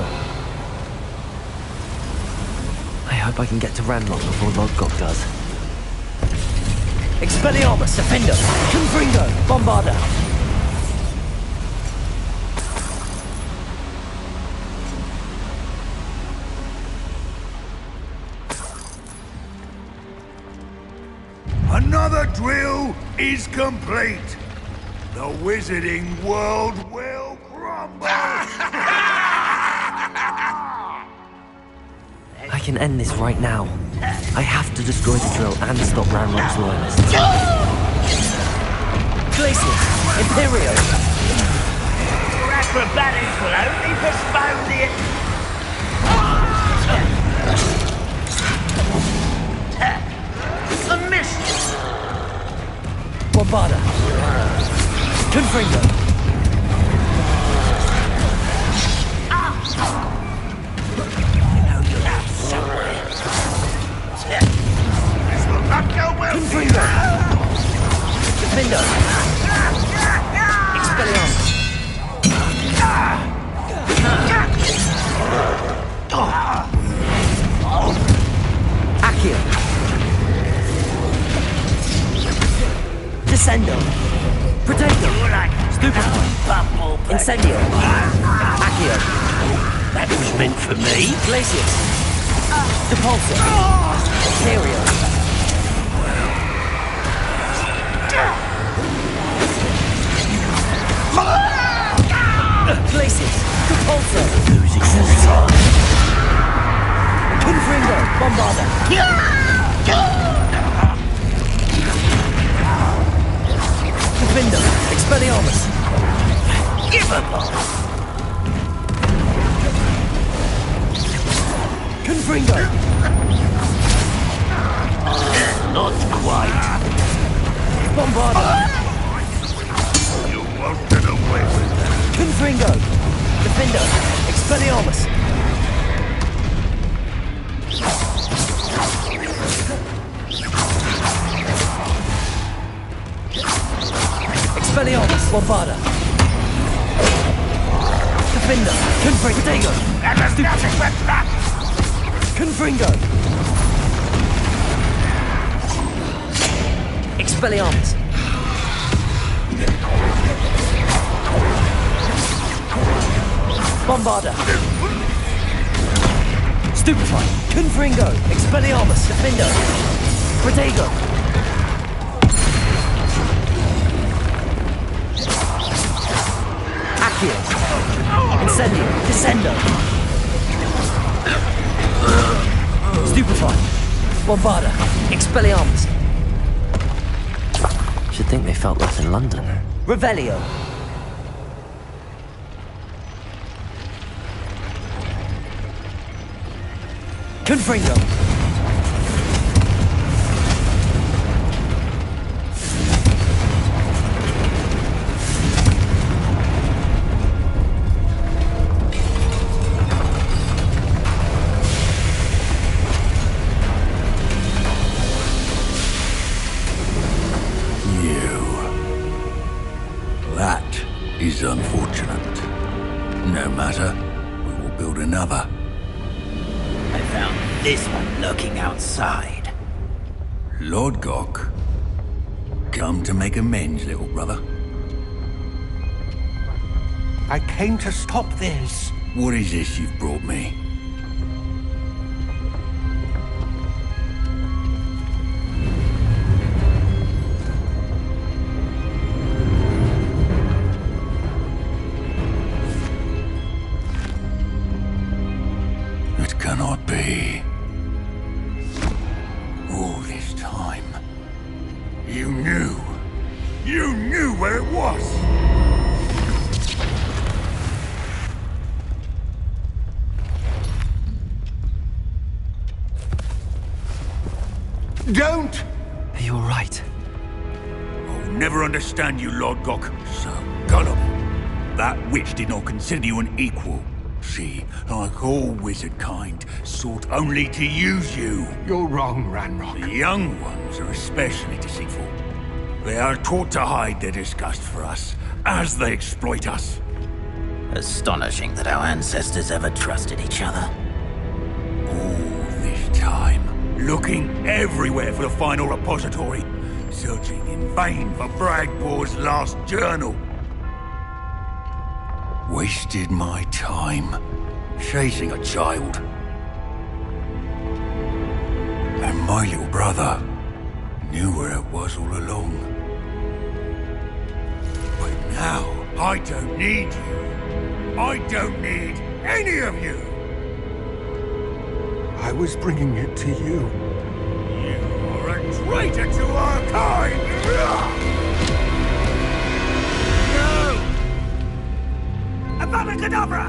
I hope I can get to Ranrock before Lodgok does. Expelliarmus. Defender. Confringo. Bombarda. Another drill is complete. The wizarding world will crumble! I can end this right now. I have to destroy the drill and stop Ranrock's loyalists. Glacius! Imperio! Your acrobatics will only postpone the... A miss! Bombarda! Confringo! This will not go well. Confringo! Defendo! Expelliarmus! Accio! Descendo! Protego! Stupefy! Incendio! Accio! That was meant for me. Glacius! Depulso! Imperio! Glacius! Depulso! Losing time. Confringo! Bombarda! Defendo! Expelliarmus! Give up! Confringo! Not quite. Bombarda! You won't get away with that. Confringo! Defendo! Expelliarmus! Expelliarmus! Bombarda! Defendo! Confringo! Protego! Confringo! Expelliarmus! Bombarda! Stupefy! Confringo! Expelliarmus! Defendo! Protego! Accio! Incendio! Descendo! Stupefy! Bombarda! Expelliarmus! Should think they felt that in London. Revelio! Confringo! That is unfortunate. No matter, we will build another. I found this one lurking outside. Lord Gok, come to make amends, little brother. I came to stop this. What is this you've brought me? It cannot be. All this time, you knew. You knew where it was. Don't! Are you alright? I'll never understand you, Lord Gok. So gullible. That witch did not consider you an equal. She, like all wizard kind, sought only to use you. You're wrong, Ranrock. The young ones are especially deceitful. They are taught to hide their disgust for us, as they exploit us. Astonishing that our ancestors ever trusted each other. All this time, looking everywhere for the final repository, searching in vain for Bragbor's last journal. Wasted my time chasing a child. And my little brother knew where it was all along. But Now, I don't need you. I don't need any of you. I was bringing it to you. You are a traitor to our kind! No! Avada Kedavra!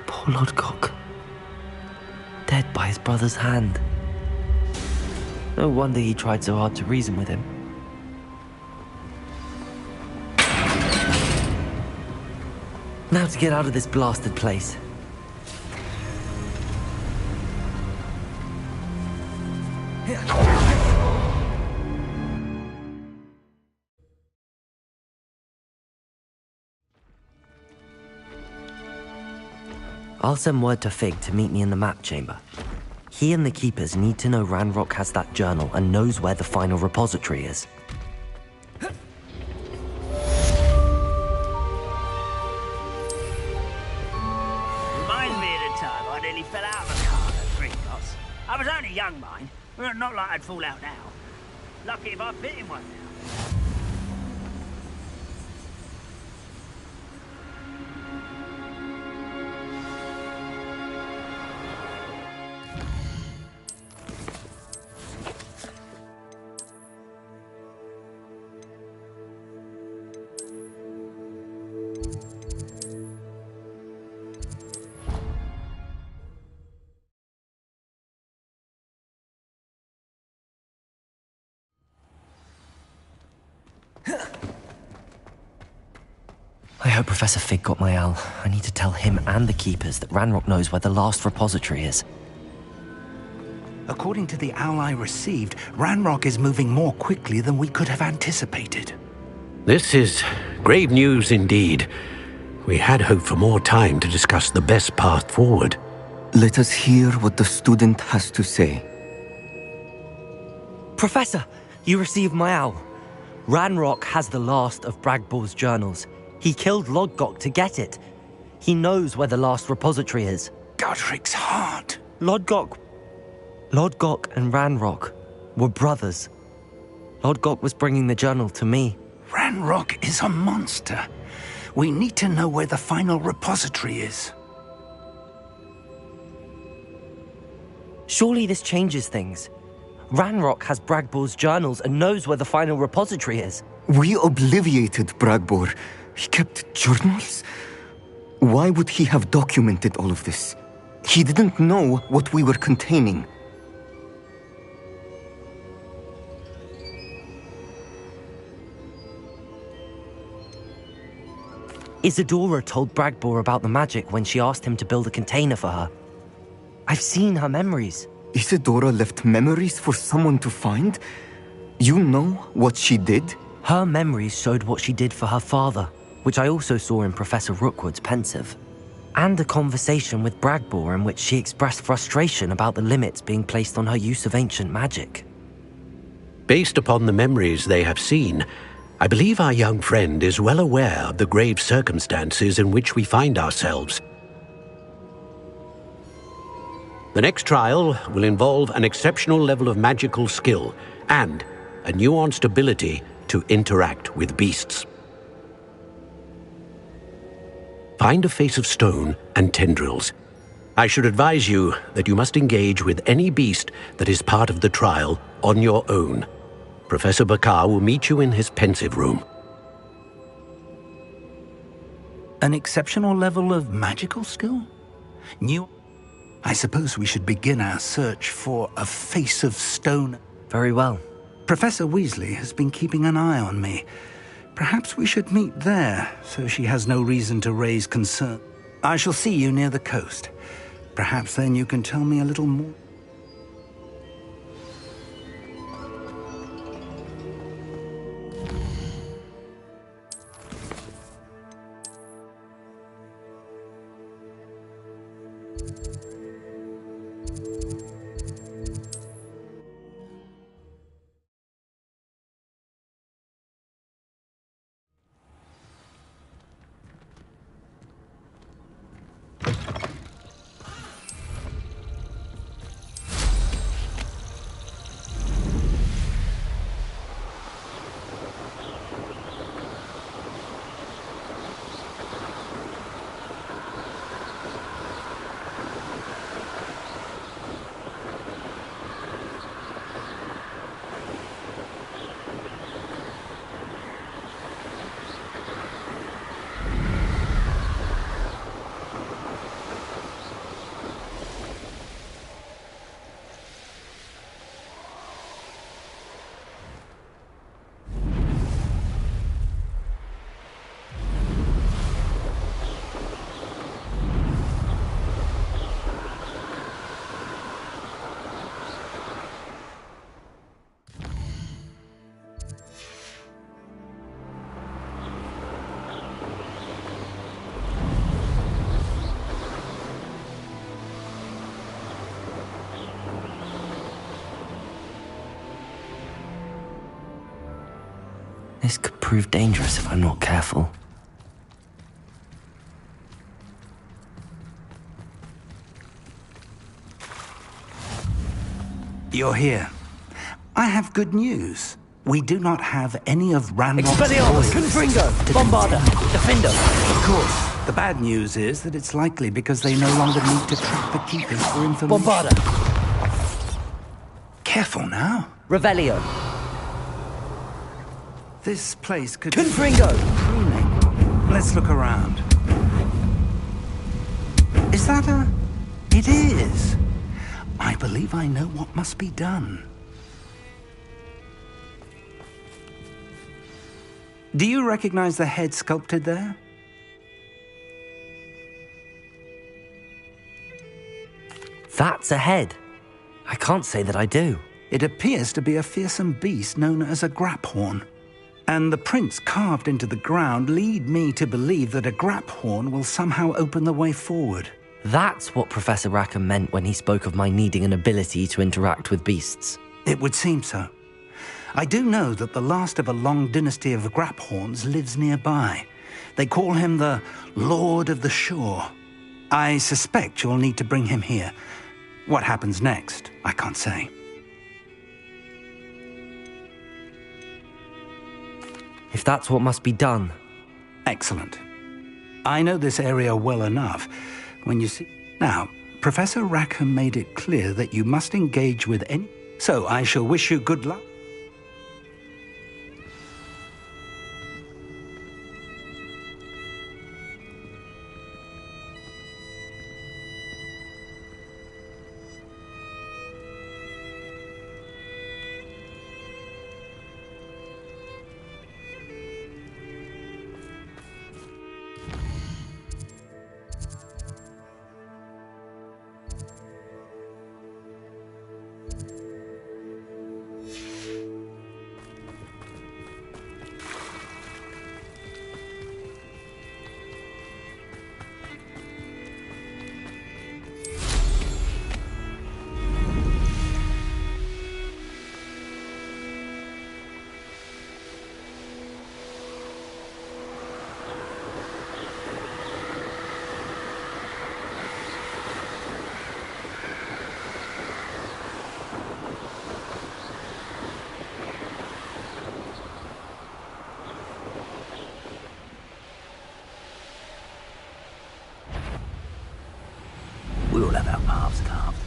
Poor Lodgok. Dead by his brother's hand. No wonder he tried so hard to reason with him. Now to get out of this blasted place. I'll send word to Fig to meet me in the map chamber. He and the Keepers need to know Ranrock has that journal and knows where the final repository is. Reminds me of the time I nearly fell out of a car at Gringotts. I was only young, mind. Not like I'd fall out now. Lucky if I fit in one now. I hope Professor Fig got my owl. I need to tell him and the Keepers that Ranrock knows where the last repository is. According to the owl I received, Ranrock is moving more quickly than we could have anticipated. This is grave news indeed. We had hoped for more time to discuss the best path forward. Let us hear what the student has to say. Professor, you received my owl. Ranrock has the last of Bragbor's journals. He killed Lodgok to get it. He knows where the last repository is. Godric's heart. Lodgok and Ranrock were brothers. Lodgok was bringing the journal to me. Ranrock is a monster. We need to know where the final repository is. Surely this changes things. Ranrock has Bragbor's journals and knows where the final repository is. We obliviated Bragbor. He kept journals? Why would he have documented all of this? He didn't know what we were containing. Isadora told Bragbor about the magic when she asked him to build a container for her. I've seen her memories. Isadora left memories for someone to find? You know what she did? Her memories showed what she did for her father, which I also saw in Professor Rookwood's pensive, and a conversation with Bragbor in which she expressed frustration about the limits being placed on her use of ancient magic. Based upon the memories they have seen, I believe our young friend is well aware of the grave circumstances in which we find ourselves. The next trial will involve an exceptional level of magical skill and a nuanced ability to interact with beasts. Find a face of stone and tendrils. I should advise you that you must engage with any beast that is part of the trial on your own. Professor Bakar will meet you in his pensive room. An exceptional level of magical skill? I suppose we should begin our search for a face of stone. Very well. Professor Weasley has been keeping an eye on me. Perhaps we should meet there, so she has no reason to raise concern. I shall see you near the coast. Perhaps then you can tell me a little more. This could prove dangerous if I'm not careful. You're here. I have good news. We do not have any of Ranrock's Expelliarmus, loyalists Confringo, to Bombarda, detect. Defender. Of course, the bad news is that it's likely because they no longer need to track the Keepers for information. Bombarda. Careful now. Revelio. This place could... Confringo. Pruning. Let's look around. Is that a... It is. I believe I know what must be done. Do you recognize the head sculpted there? That's a head. I can't say that I do. It appears to be a fearsome beast known as a graphorn. And the prints carved into the ground lead me to believe that a graphorn will somehow open the way forward. That's what Professor Rackham meant when he spoke of my needing an ability to interact with beasts. It would seem so. I do know that the last of a long dynasty of graphorns lives nearby. They call him the Lord of the Shore. I suspect you'll need to bring him here. What happens next, I can't say. If that's what must be done. Excellent. I know this area well enough. When you see... Now, Professor Rackham made it clear that you must engage with any... So I shall wish you good luck. We all have our paths carved.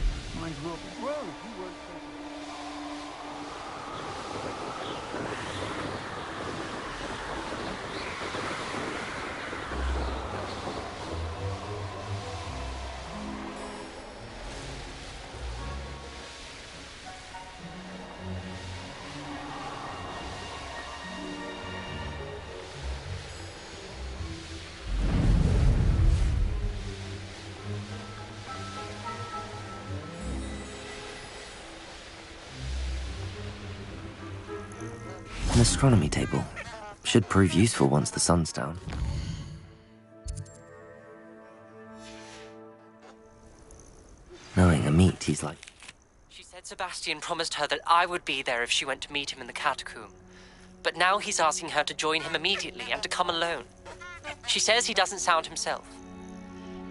An astronomy table. Should prove useful once the sun's down. Knowing a meat, he's like... She said Sebastian promised her that I would be there if she went to meet him in the catacomb. But now he's asking her to join him immediately and to come alone. She says he doesn't sound himself.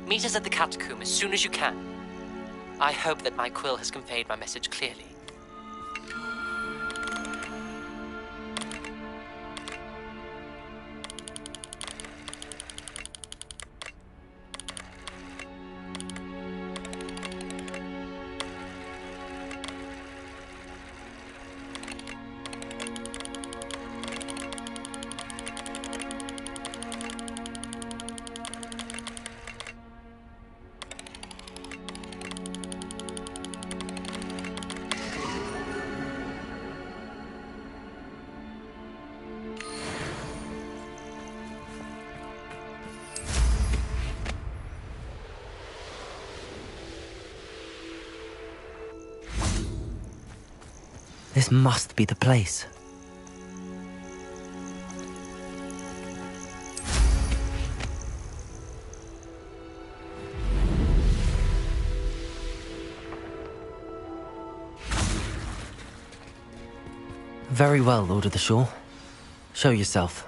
Meet us at the catacomb as soon as you can. I hope that my quill has conveyed my message clearly. This must be the place. Very well, Lord of the Shore. Show yourself.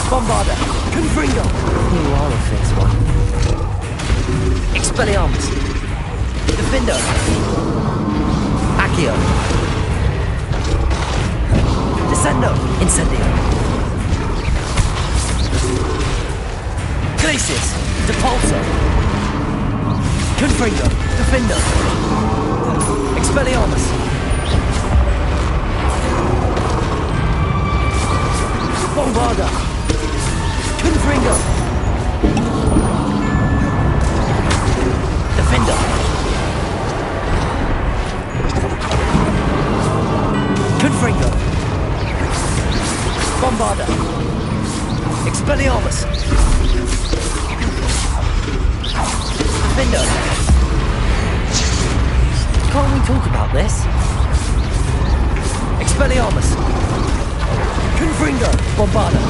Bombarder! Confringo! You are a fierce one. Expelliarmus! Defendo! Accio! Descendo! Incendio! Glacius! Depulso! Confringo! Defendo! Expelliarmus! Bombarder! Confringo! Defender! Confringo! Bombarder! Expelliarmus! Defender! Can't we talk about this? Expelliarmus! Confringo! Bombarder!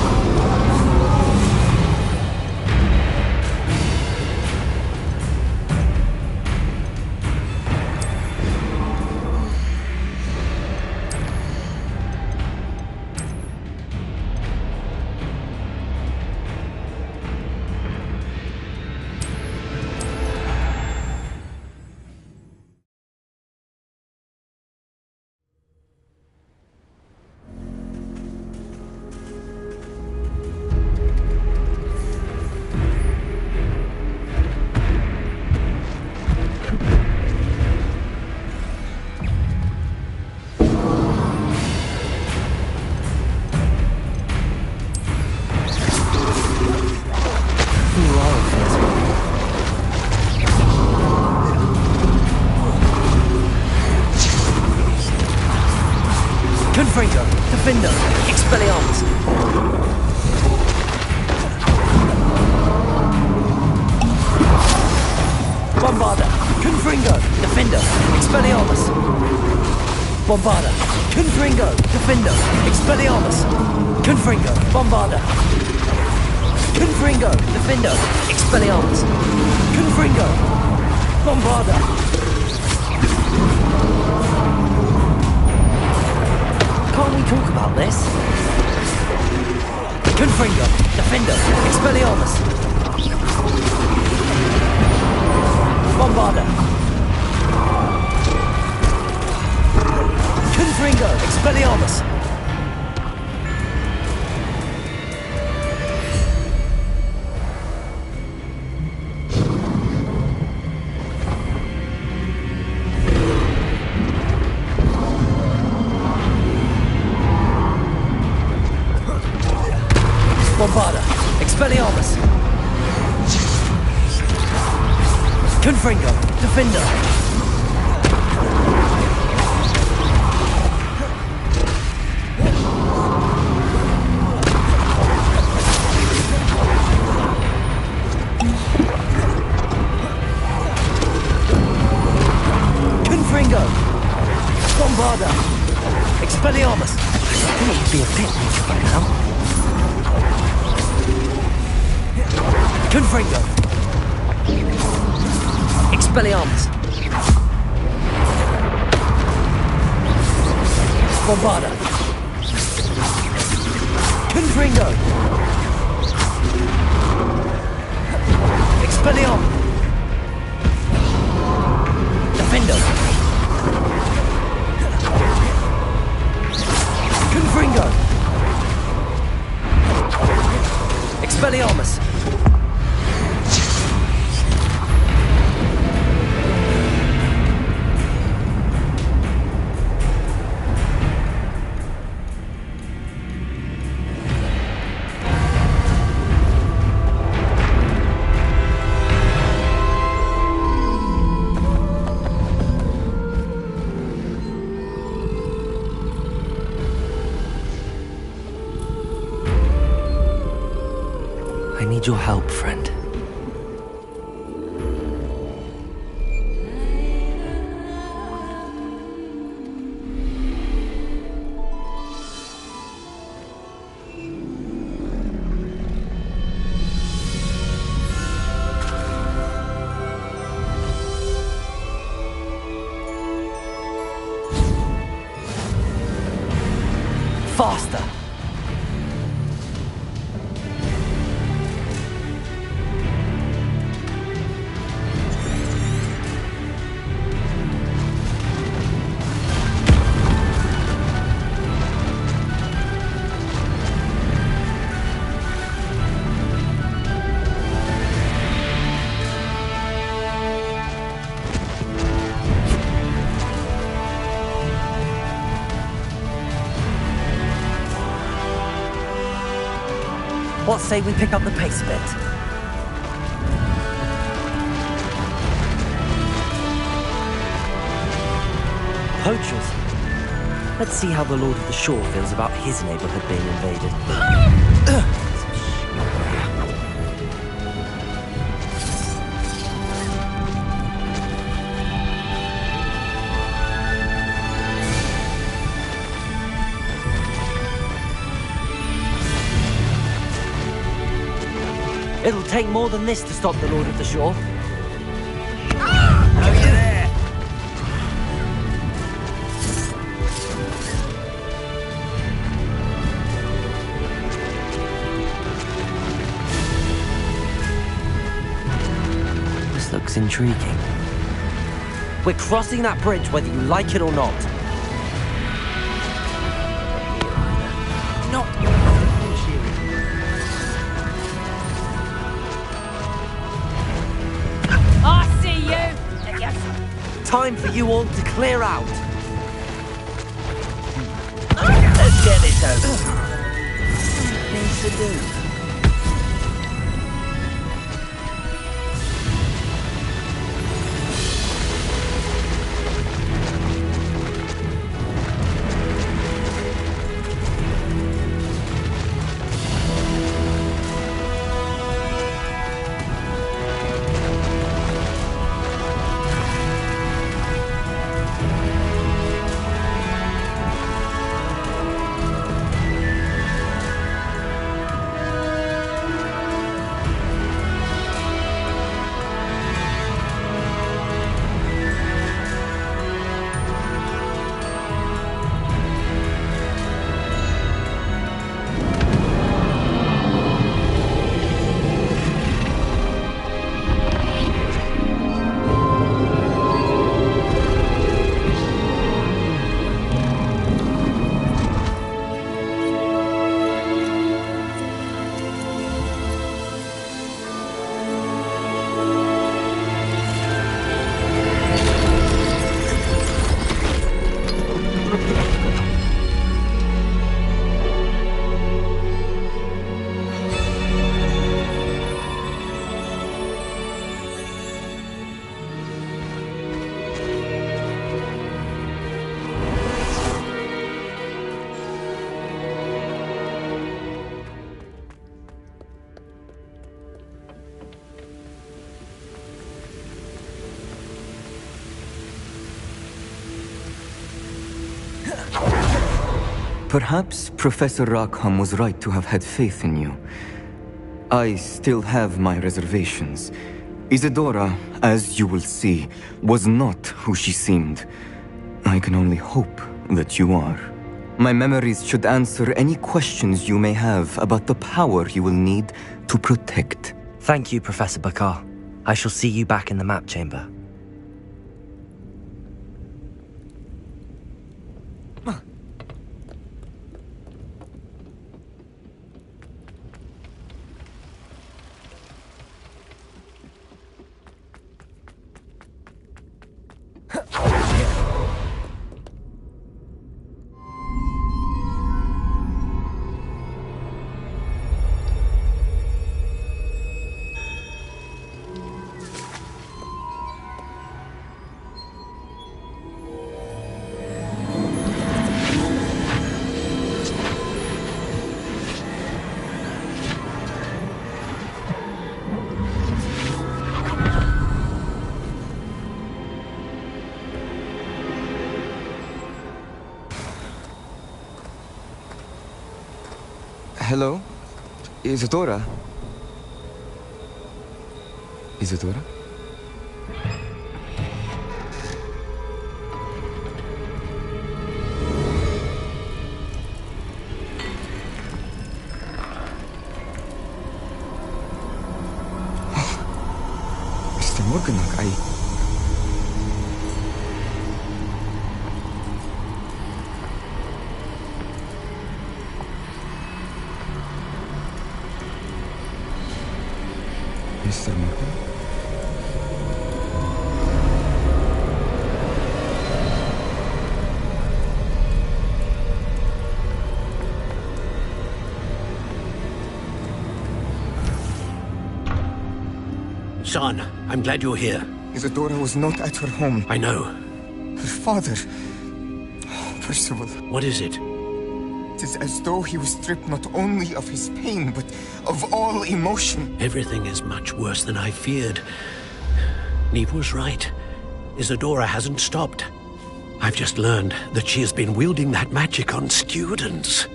Confringo! Defender! Expelliarmus! Bombarder! Confringo! Defender! Expelliarmus! Bombarder! Confringo! Defender! Expelliarmus! Confringo! Bombarder! Confringo! Defender! Expelliarmus! Confringo! Bombarder! Can't we talk about this? Confringo! Defender! Expelliarmus! Bombarder! Confringo! Expelliarmus! Bombarda! Expelliarmus! Confringo! Defender! Confringo! Bombarda! Expelliarmus! I think it'd be a bit late by now. Confringo! Expelliarmus! Bombarda! Confringo! Expelliarmus! Defendo! Confringo! Expelliarmus! I need your help, friend. Faster! What say we pick up the pace a bit? Poachers. Let's see how the Lord of the Shore feels about his neighborhood being invaded. It'll take more than this to stop the Lord of the Shore. Oh, you there? This looks intriguing. We're crossing that bridge whether you like it or not. Not I see you! Yes. Time for you all to clear out. Let's get this over. Things to do. Perhaps Professor Rackham was right to have had faith in you. I still have my reservations. Isadora, as you will see, was not who she seemed. I can only hope that you are. My memories should answer any questions you may have about the power you will need to protect. Thank you, Professor Bakar. I shall see you back in the map chamber. Hello? Isadora? Isadora? Mr. Morganach, Mr. Morgan? Son, I'm glad you're here. Isadora was not at her home. I know. Her father... Percival. What is it? It is as though he was stripped not only of his pain, but of all emotion. Everything is much worse than I feared. Neve was right. Isadora hasn't stopped. I've just learned that she has been wielding that magic on students.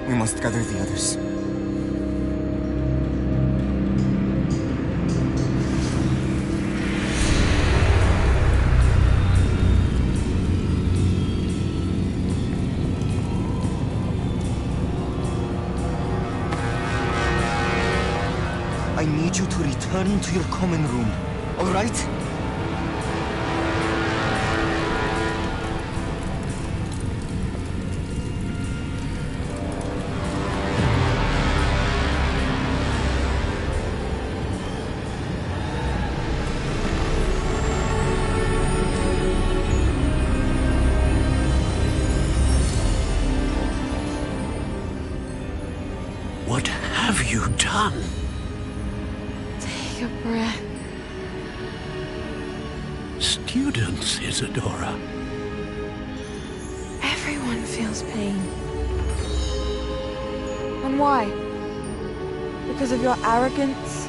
We must gather the others. I need you to return to your common room, all right? What have you done? Take a breath. Students, Isadora. Everyone feels pain. And why? Because of your arrogance?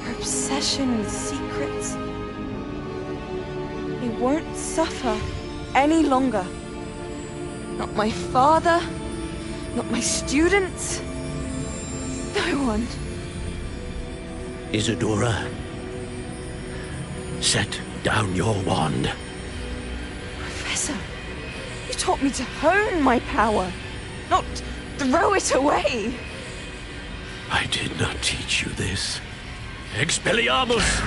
Your obsession with secrets? He won't suffer any longer. Not my father, not my students, no one. Isadora, set down your wand. Professor, you taught me to hone my power, not throw it away. I did not teach you this. Expelliarmus!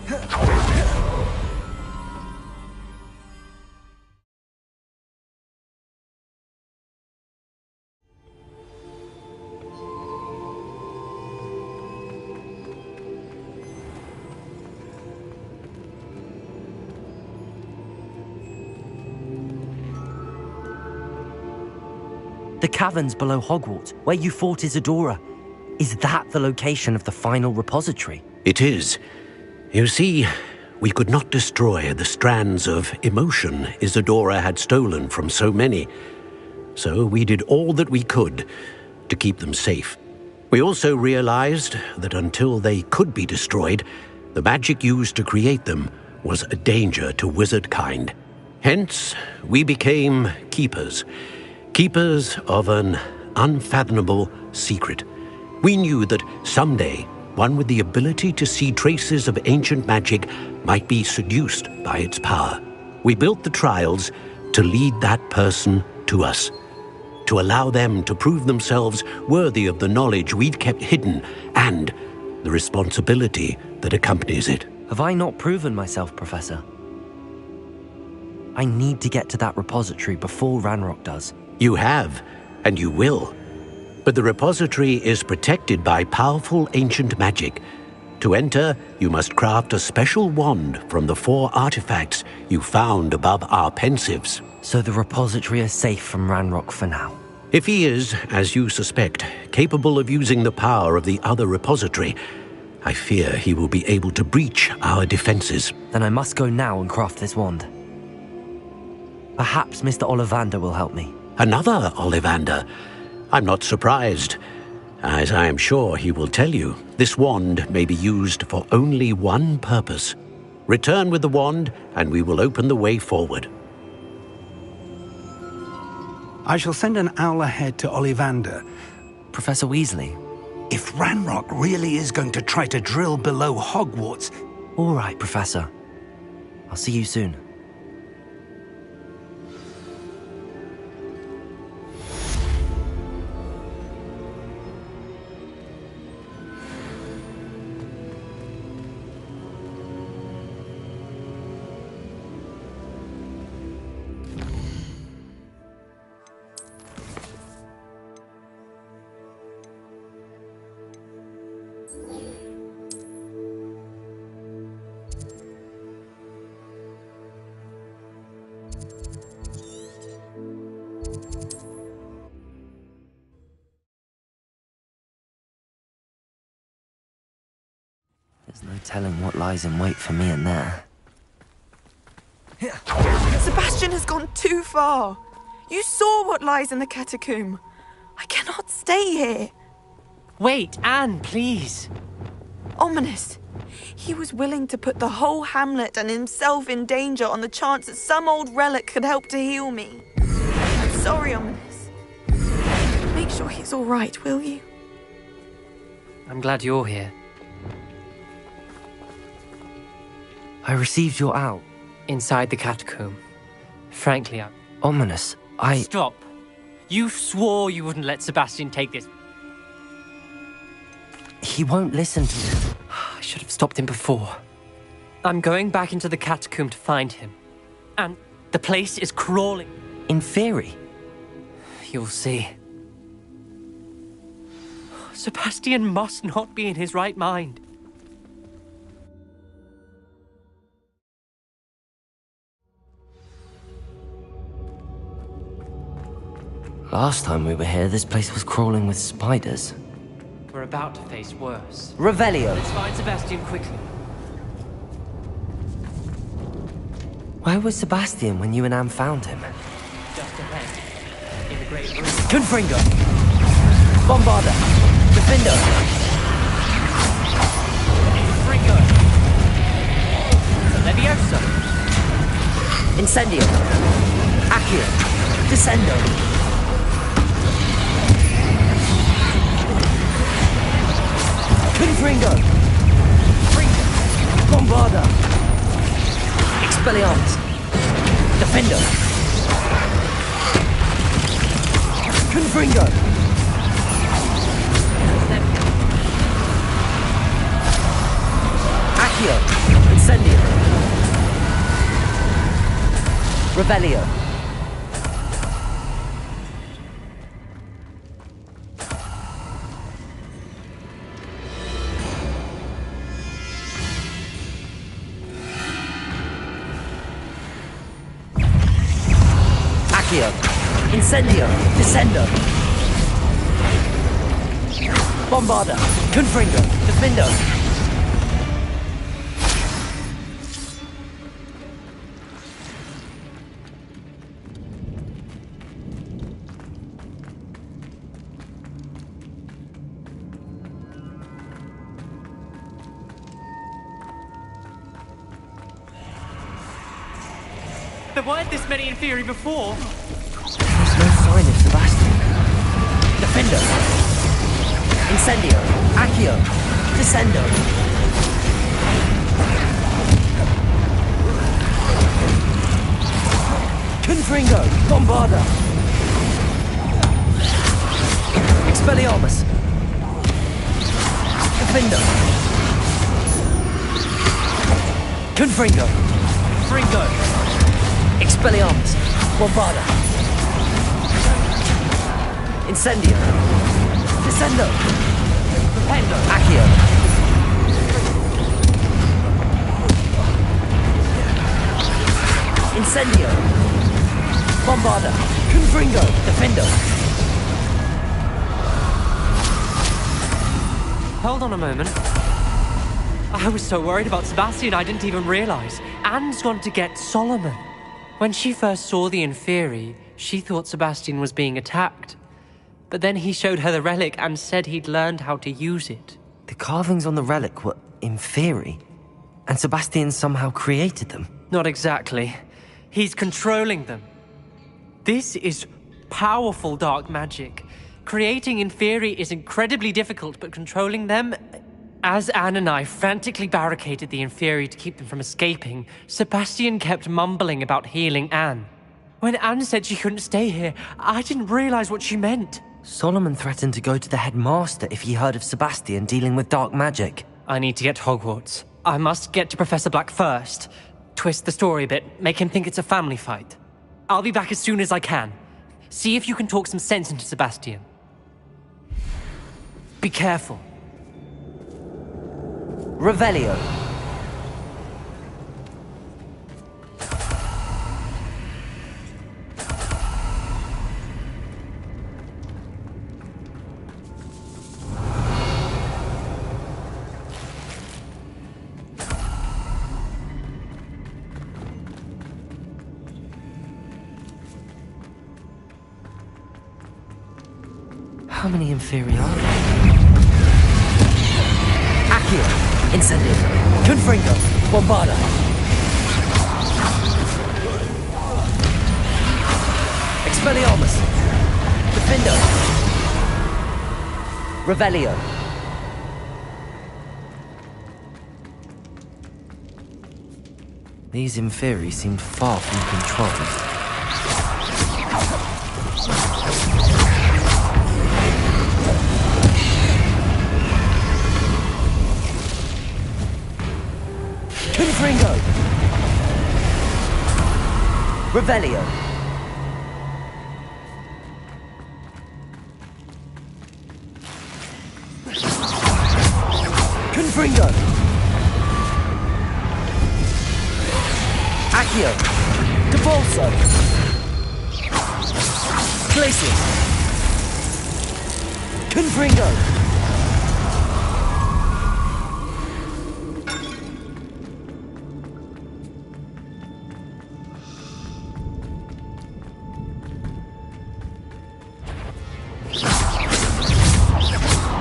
The caverns below Hogwarts, where you fought Isadora. Is that the location of the final repository? It is. You see, we could not destroy the strands of emotion Isadora had stolen from so many. So we did all that we could to keep them safe. We also realized that until they could be destroyed, the magic used to create them was a danger to wizard kind. Hence, we became keepers. Keepers of an unfathomable secret. We knew that someday, one with the ability to see traces of ancient magic might be seduced by its power. We built the trials to lead that person to us, to allow them to prove themselves worthy of the knowledge we'd kept hidden and the responsibility that accompanies it. Have I not proven myself, Professor? I need to get to that repository before Ranrock does. You have, and you will. But the repository is protected by powerful ancient magic. To enter, you must craft a special wand from the 4 artifacts you found above our pensives. So the repository is safe from Ranrock for now? If he is, as you suspect, capable of using the power of the other repository, I fear he will be able to breach our defenses. Then I must go now and craft this wand. Perhaps Mr. Ollivander will help me. Another Ollivander? I'm not surprised. As I am sure he will tell you, this wand may be used for only one purpose. Return with the wand, and we will open the way forward. I shall send an owl ahead to Ollivander. Professor Weasley? If Ranrock really is going to try to drill below Hogwarts... All right, Professor. I'll see you soon. There's no telling what lies in wait for me in there. Sebastian has gone too far. You saw what lies in the catacomb. I cannot stay here. Wait, Anne, please. Ominous. He was willing to put the whole hamlet and himself in danger on the chance that some old relic could help to heal me. I'm sorry, Ominous. Make sure he's all right, will you? I'm glad you're here. I received your owl. Inside the catacomb. Frankly, I'm... Ominous, Stop. You swore you wouldn't let Sebastian take this. He won't listen to me. I should have stopped him before. I'm going back into the catacomb to find him. And the place is crawling. In theory? You'll see. Sebastian must not be in his right mind. Last time we were here, this place was crawling with spiders. We're about to face worse. Revelio! Let's find Sebastian quickly. Where was Sebastian when you and Anne found him? Just ahead. In the great room. Confringo! Bombarda! Defender! Confringo! Leviosa! Incendio! Accio! Descendo! Confringo! Bombarda! Expelliarmus! Defender! Confringo! Accio! Incendio. Revelio. Accio. Incendio. Descendo. Bombarda. Confringo. Defendo. There weren't this many in theory before. There's no sign of Sebastian. Defendo. Incendio. Accio. Descendo. Confringo. Bombarda. Expelliarmus. Defendo. Confringo. Fringo. Expelliarmus. Bombarda. Incendio. Descendo. Propendo. Accio. Incendio. Bombarda. Confringo. Defendo. Hold on a moment. I was so worried about Sebastian I didn't even realize. Anne's gone to get Solomon. When she first saw the Inferi, she thought Sebastian was being attacked. But then he showed her the relic and said he'd learned how to use it. The carvings on the relic were Inferi, and Sebastian somehow created them. Not exactly. He's controlling them. This is powerful dark magic. Creating Inferi is incredibly difficult, but controlling them... As Anne and I frantically barricaded the Inferi to keep them from escaping, Sebastian kept mumbling about healing Anne. When Anne said she couldn't stay here, I didn't realize what she meant. Solomon threatened to go to the headmaster if he heard of Sebastian dealing with dark magic. I need to get to Hogwarts. I must get to Professor Black first. Twist the story a bit, make him think it's a family fight. I'll be back as soon as I can. See if you can talk some sense into Sebastian. Be careful. Revelio. How many Inferi are there? Accio. Incendio. Confringo. Bombarda. Expelliarmus. Defendo. Revelio. These Inferi seemed far from controlled. Confringo. Revelio. Confringo. Accio. Debolso. Glacius. Confringo.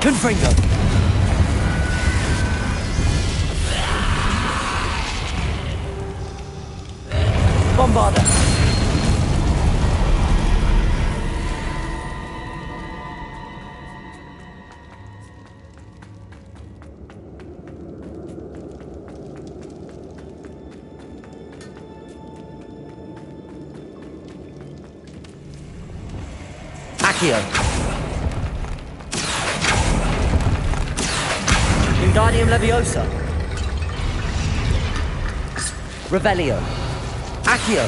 Confringo. Bombarda. Accio. Wingardium Leviosa. Revelio. Accio.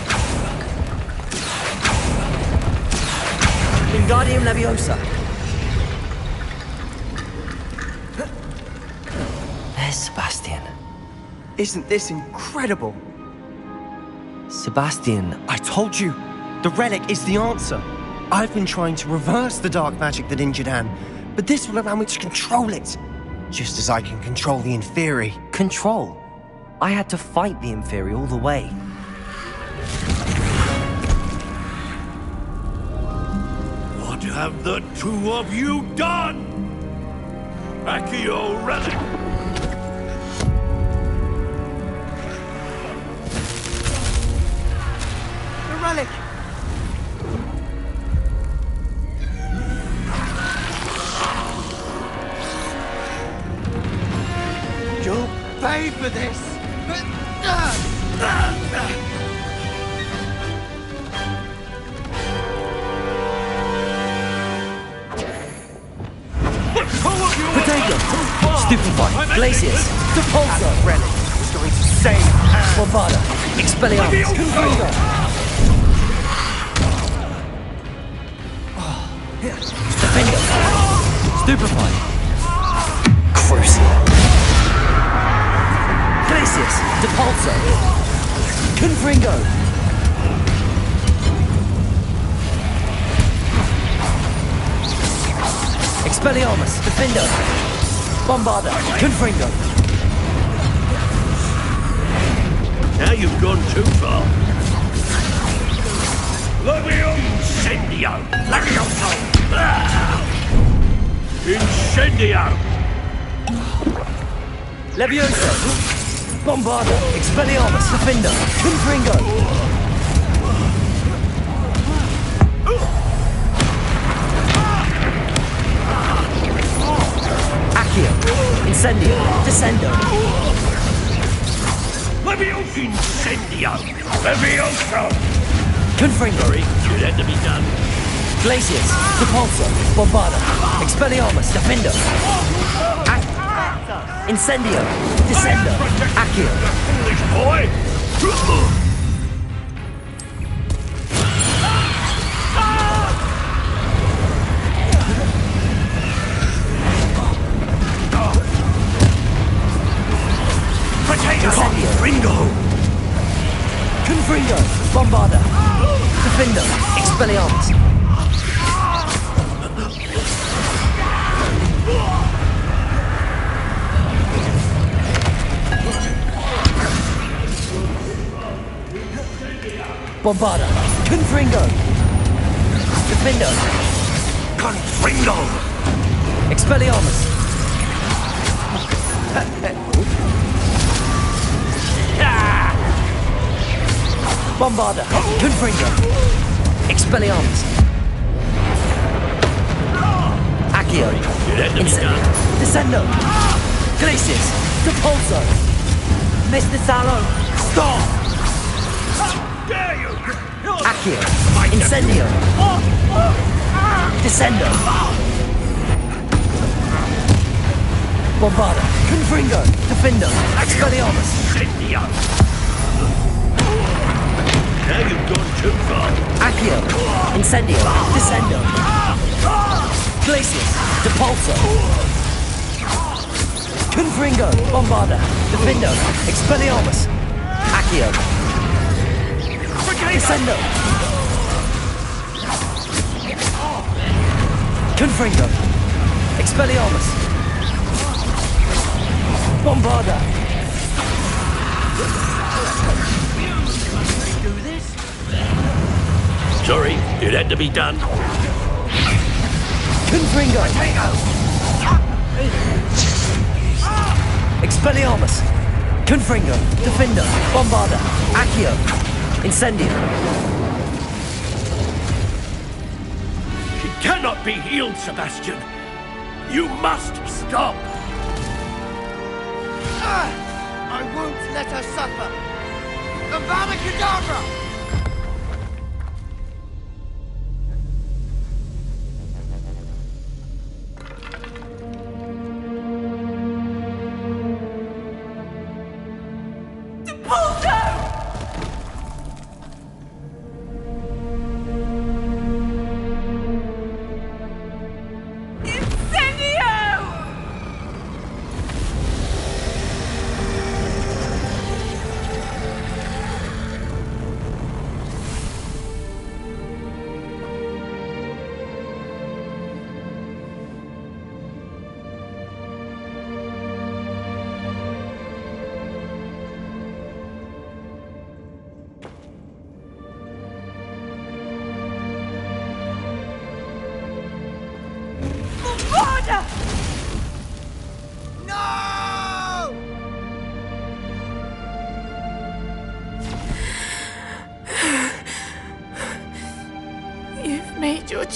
Wingardium Leviosa. There's Sebastian. Isn't this incredible? Sebastian, I told you! The relic is the answer. I've been trying to reverse the dark magic that injured Anne, but this will allow me to control it. Just as I can control the Inferi. Control? I had to fight the Inferi all the way. What have the two of you done? Accio relic! The relic! You'll pay for this! Potato. Stupefy. Glacius. Depulso. Relic was going to save Bombarda. Expelliarmus. Confringo. Defendo. Stupefy. Crucial. Glacius. Depulso. Confringo. Expelliarmus, Defendo, Bombarda, Confringo. Now you've gone too far. Incendio! Levioso! Incendio! Levioso, Bombarda, Expelliarmus, Defendo, Confringo. Incendio, Descendo. Levioso! Incendio! Levioso! Confringo. Should have to be done. Glacius, Depulso, Bombarda, Expelliarmus, Defendo. Incendio, Descendo, Accio. Foolish boy! Confringo! Confringo! Bombarda! Defendo! Expelliarmus! Bombarda! Confringo! Defendo! Confringo! Expelliarmus! Bombarda, Confringo, Expelliarmus, Accio, Incendio, Descendo, Glacius, Depulso, Mr. Salo, stop! Dare you! Accio, Incendio, Descendo, Bombarda, Confringo, Defendo, Expelliarmus, Incendio! Now you've gone too far. Accio, Incendio, Descendo, Glacius, Depulso, Confringo, Bombarda, Defendo, Expelliarmus, Accio, Descendo, Confringo, Expelliarmus, Bombarda. Sorry, it had to be done. Confringo! Expelliarmus! Confringo! Defendo! Bombarda! Accio! Incendio! She cannot be healed, Sebastian. You must stop. I won't let her suffer. Avada Kedavra! Depulso!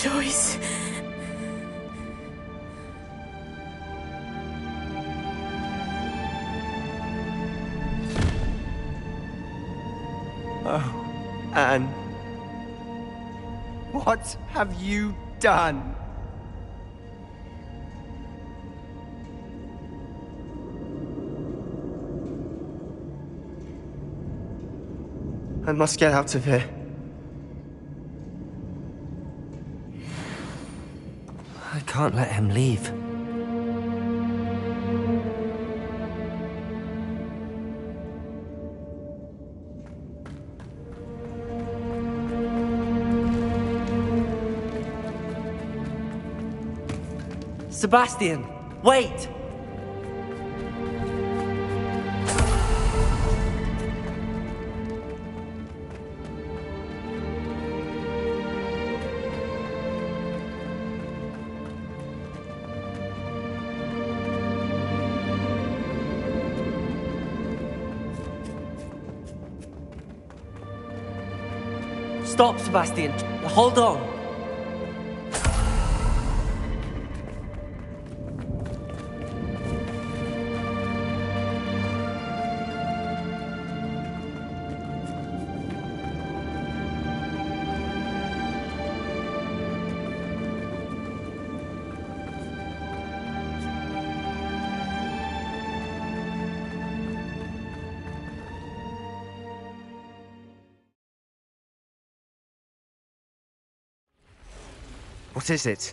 choice. Oh, Anne. What have you done? I must get out of here. I can't let him leave. Sebastian, wait! Stop, Sebastian. Hold on. What is it?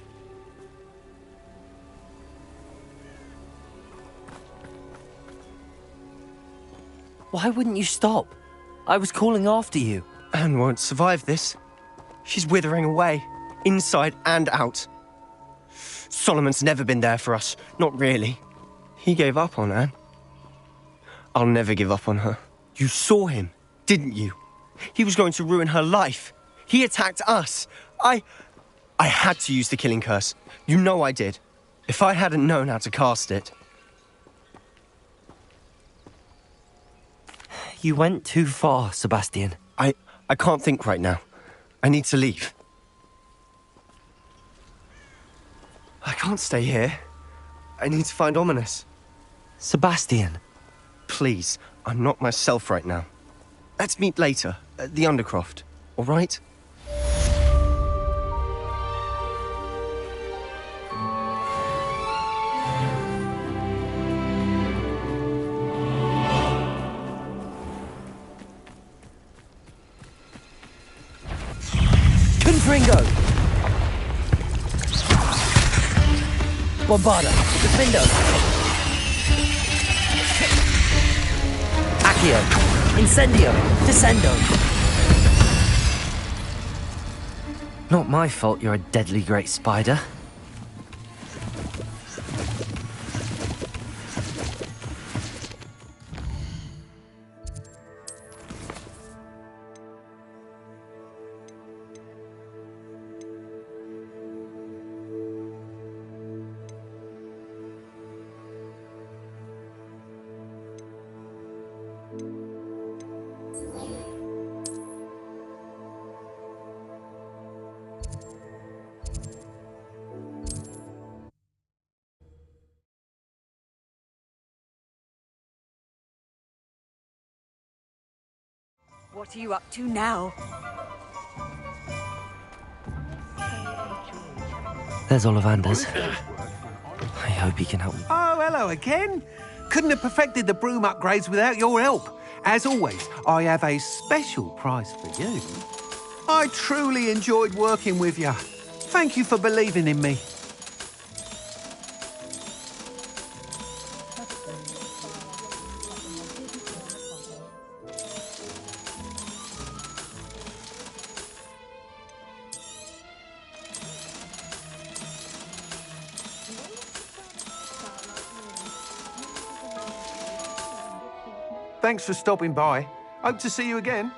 Why wouldn't you stop? I was calling after you. Anne won't survive this. She's withering away, inside and out. Solomon's never been there for us, not really. He gave up on Anne. I'll never give up on her. You saw him, didn't you? He was going to ruin her life. He attacked us. I had to use the killing curse. You know I did. If I hadn't known how to cast it... You went too far, Sebastian. I can't think right now. I need to leave. I can't stay here. I need to find Ominous. Sebastian. Please, I'm not myself right now. Let's meet later, at the Undercroft, all right? Confringo! Bombarda! Defendo! Accio! Incendio! Descendo! Not my fault you're a deadly great spider. What are you up to now? There's Ollivanders. I hope he can help me. Oh, hello again. Couldn't have perfected the broom upgrades without your help. As always, I have a special prize for you. I truly enjoyed working with you. Thank you for believing in me. Thanks for stopping by. Hope to see you again.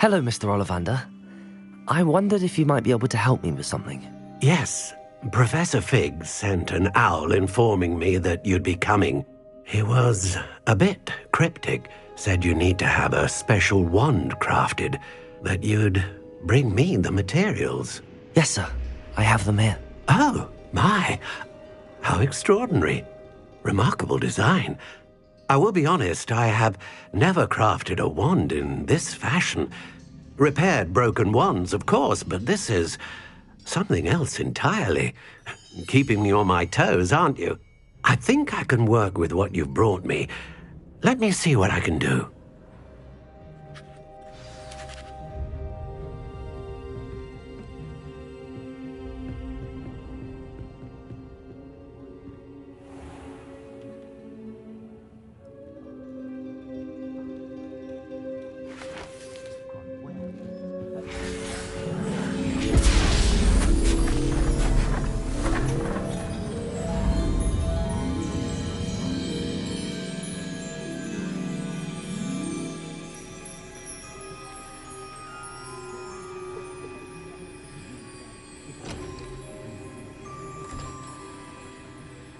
Hello, Mr. Ollivander. I wondered if you might be able to help me with something. Yes, Professor Fig sent an owl informing me that you'd be coming. He was a bit cryptic, said you need to have a special wand crafted, that you'd bring me the materials. Yes, sir. I have them here. Oh, my. How extraordinary. Remarkable design. I will be honest, I have never crafted a wand in this fashion. Repaired broken wands, of course, but this is something else entirely. Keeping me on my toes, aren't you? I think I can work with what you've brought me. Let me see what I can do.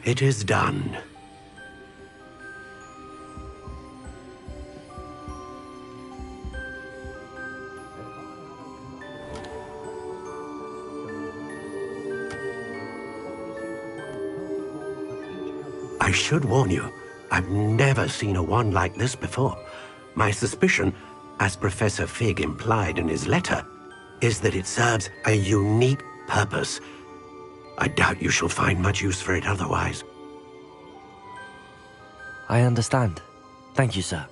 It is done. I should warn you, I've never seen a wand like this before. My suspicion, as Professor Fig implied in his letter, is that it serves a unique purpose. I doubt you shall find much use for it otherwise. I understand. Thank you, sir.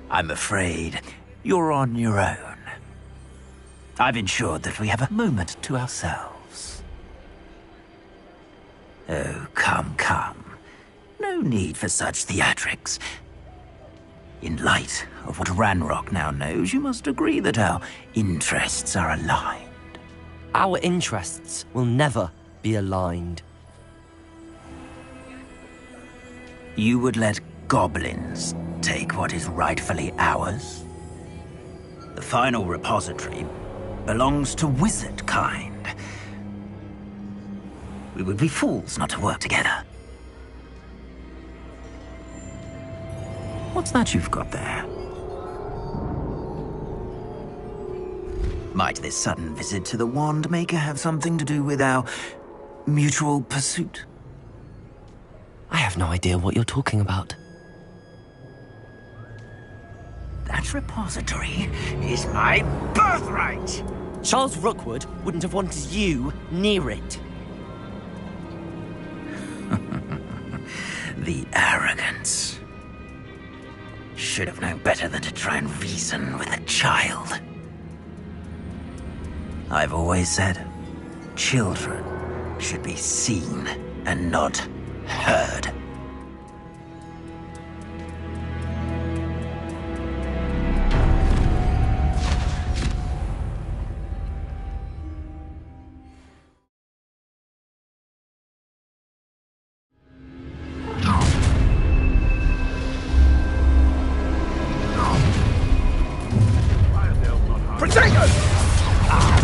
I'm afraid you're on your own. I've ensured that we have a moment to ourselves. Oh, come, come. No need for such theatrics. In light of what Ranrock now knows, you must agree that our interests are aligned. Our interests will never be aligned. You would let goblins take what is rightfully ours? The final repository belongs to wizard kind. We would be fools not to work together. What's that you've got there? Might this sudden visit to the Wand Maker have something to do with our mutual pursuit? I have no idea what you're talking about. That repository is my birthright! Charles Rookwood wouldn't have wanted you near it. The arrogance. Should have known better than to try and reason with a child. I've always said, children should be seen and not heard.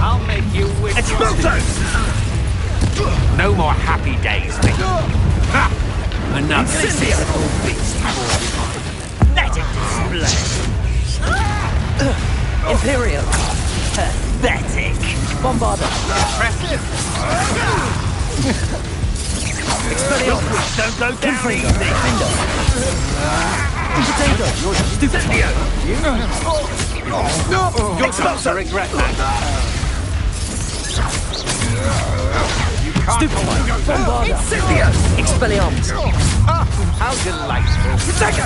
I'll make you wish. No more happy days, mate. Enough. Let it display. Imperial. Pathetic. Bombarder. Impressive. Expelliarmus. Don't go down easy. Potato. Stupid. You're supposed to regret that. You can't. Stupid. Bombarder. Expelliarmus. How delightful.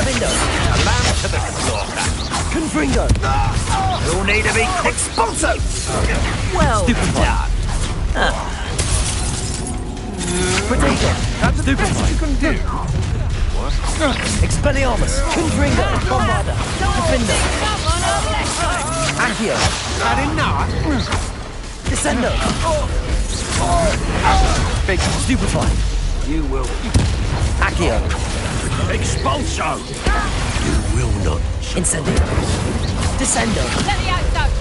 Findo. A lamb to the slaughter. Confringo. You'll need to be expulso. Well Stupid done. Potato. That's the best you can do. Expelliarmus. Confringo. Bombarder. Defender. Accio. Had enough? Descendo. Big stupefy. You will. Accio. Expulso! You will not. Incendio. Descendo. Let me out, though.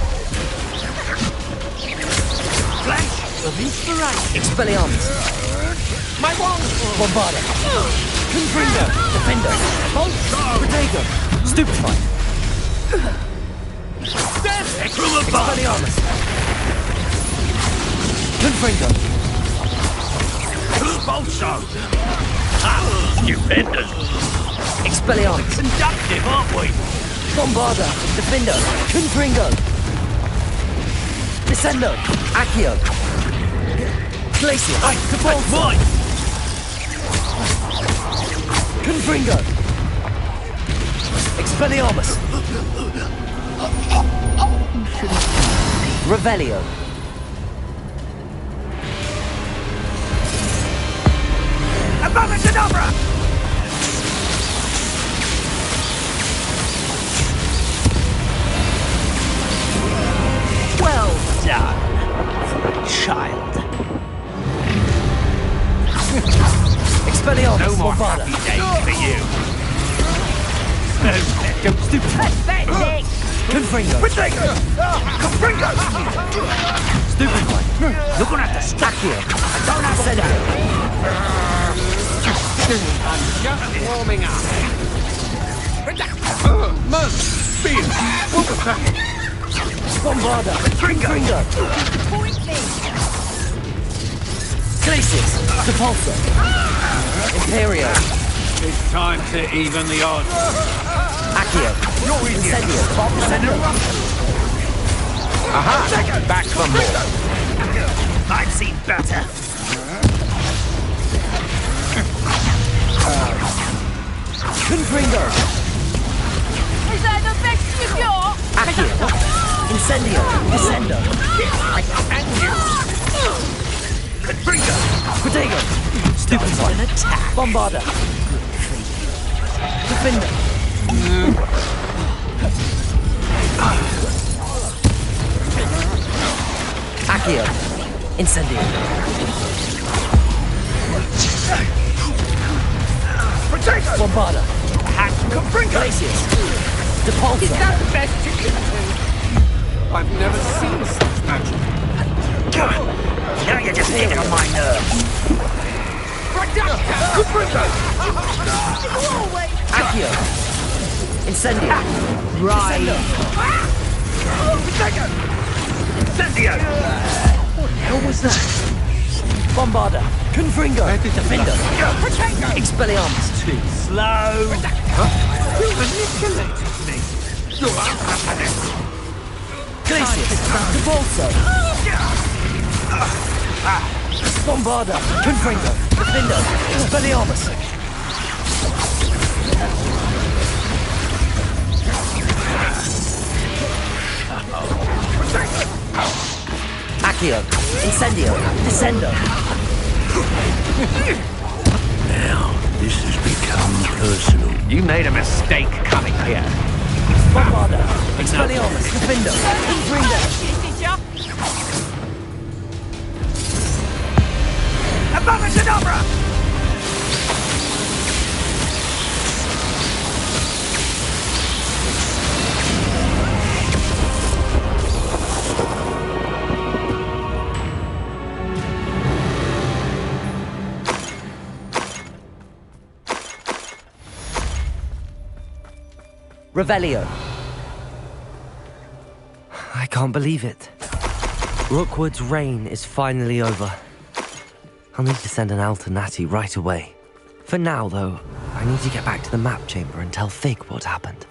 Flash of inspiration. Expelliarmus. My wand. Bombarda. Confringo. Defender. Protego. Stupefy. From above! Expelliarmus. Confringo. Expulso! Ah, stupendous! Expelliarmus. Conductive, aren't we? Bombarda. Defender. Confringo. Descendo. Accio. Glacier. Mine! Confringo. Expelliarmus. Revelio. Above-a-cadabra! Well done, child. Expelliarmus. No more Bombarda. happy days for you. Go stupid. Pathetic. Confringo. Protego! Confringo! Stupefy. You're gonna have to stop Accio. I don't have all day. I'm just warming up. Merc! Spear! What was that? Bombarda. Confringo. Point me. Glacius. Depulso. Imperio. It's time to even the odds. Accio. Incendio. Descendo. Aha! Back for more. I've seen better. Confringo. Is that the best you got? Accio. Incendio. Descendo. Confringo! Protego. Stupefy. An attack. Bombarda. Defender. Accio. Incendio. Protego! Bombarda. Confringo! Glacius. Depulso. Is that the best you can do? I've never seen such magic. Now you're just getting on my nerves. Confringo! Accio. Incendio. Right. Protego! Incendio! What the hell was that? Bombarda. Confringo. Defender. Expelliarmus. Too slow. You manipulated me. Glacius. Depulso. Bombarda. Confringo. Defender. Expelliarmus. Accio. Incendio. Descendo. Now, this has become personal. You made a mistake coming here. Bombarda. Expelliarmus. Defender. Confringo. Above-a-cadabra! Revelio. I can't believe it. Rookwood's reign is finally over. I'll need to send an Alternati right away. For now, though, I need to get back to the map chamber and tell Fig what happened.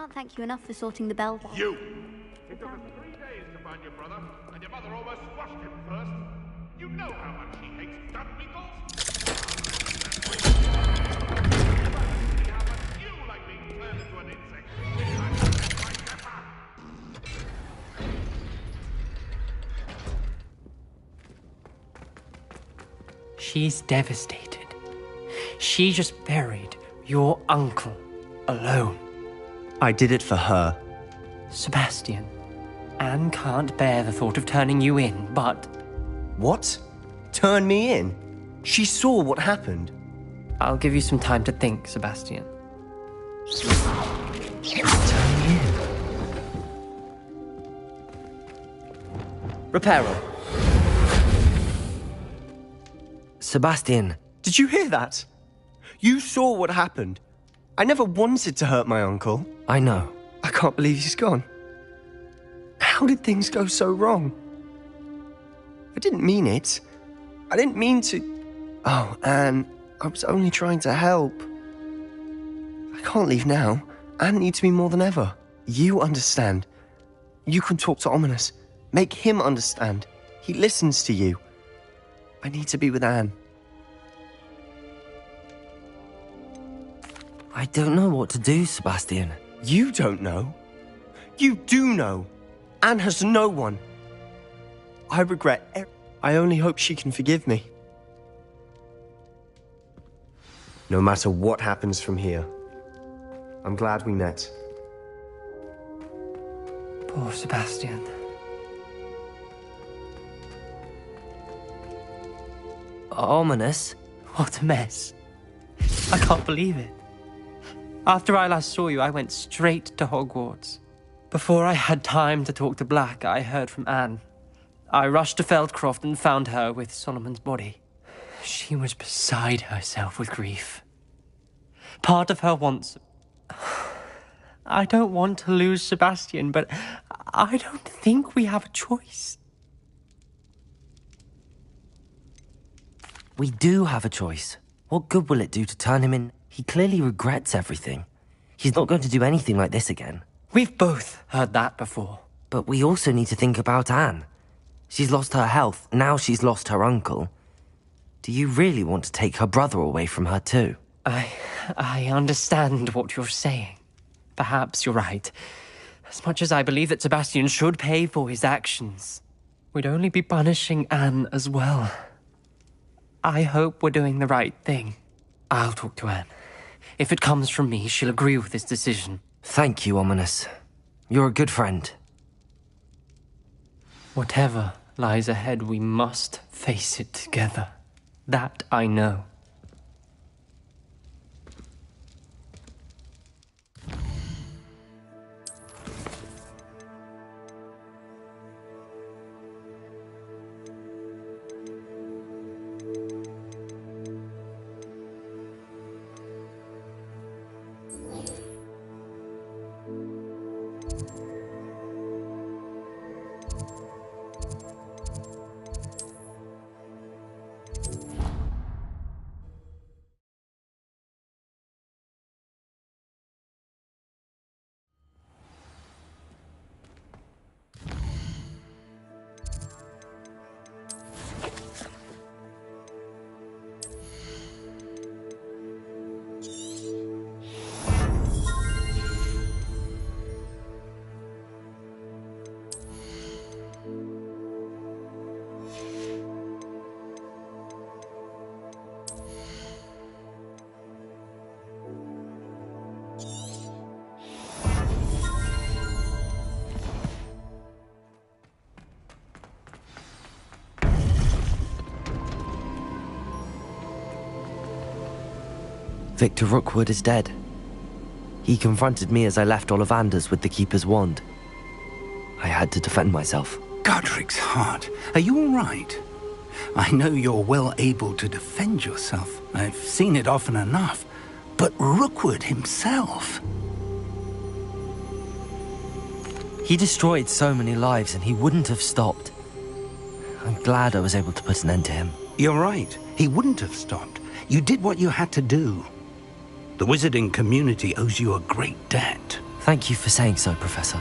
can't thank you enough for sorting the bell there. You! It took us 3 days to find your brother, and your mother almost squashed him first. You know how much he hates dung beetles. How much you like being turned into an insect. She's devastated. She just buried your uncle alone. I did it for her. Sebastian, Anne can't bear the thought of turning you in, but... What? Turn me in? She saw what happened. I'll give you some time to think, Sebastian. Turn me in? Reparo. Sebastian. Did you hear that? You saw what happened. I never wanted to hurt my uncle. I know. I can't believe he's gone. How did things go so wrong? I didn't mean it. I didn't mean to... Oh, Anne, I was only trying to help. I can't leave now. Anne needs me more than ever. You understand. You can talk to Ominous. Make him understand. He listens to you. I need to be with Anne. I don't know what to do, Sebastian. You don't know. You do know. Anne has no one. I regret I only hope she can forgive me. No matter what happens from here, I'm glad we met. Poor Sebastian. Ominous? What a mess. I can't believe it. After I last saw you, I went straight to Hogwarts. Before I had time to talk to Black, I heard from Anne. I rushed to Feldcroft and found her with Solomon's body. She was beside herself with grief. Part of her wants... I don't want to lose Sebastian, but I don't think we have a choice. We do have a choice. What good will it do to turn him in? He clearly regrets everything. He's not going to do anything like this again. We've both heard that before. But we also need to think about Anne. She's lost her health, now she's lost her uncle. Do you really want to take her brother away from her too? I understand what you're saying. Perhaps you're right. As much as I believe that Sebastian should pay for his actions, we'd only be punishing Anne as well. I hope we're doing the right thing. I'll talk to Anne. If it comes from me, she'll agree with this decision. Thank you, Ominous. You're a good friend. Whatever lies ahead, we must face it together. That I know. Victor Rookwood is dead. He confronted me as I left Ollivander's with the Keeper's wand. I had to defend myself. Godric's heart, are you all right? I know you're well able to defend yourself. I've seen it often enough. But Rookwood himself... He destroyed so many lives and he wouldn't have stopped. I'm glad I was able to put an end to him. You're right. He wouldn't have stopped. You did what you had to do. The wizarding community owes you a great debt. Thank you for saying so, Professor.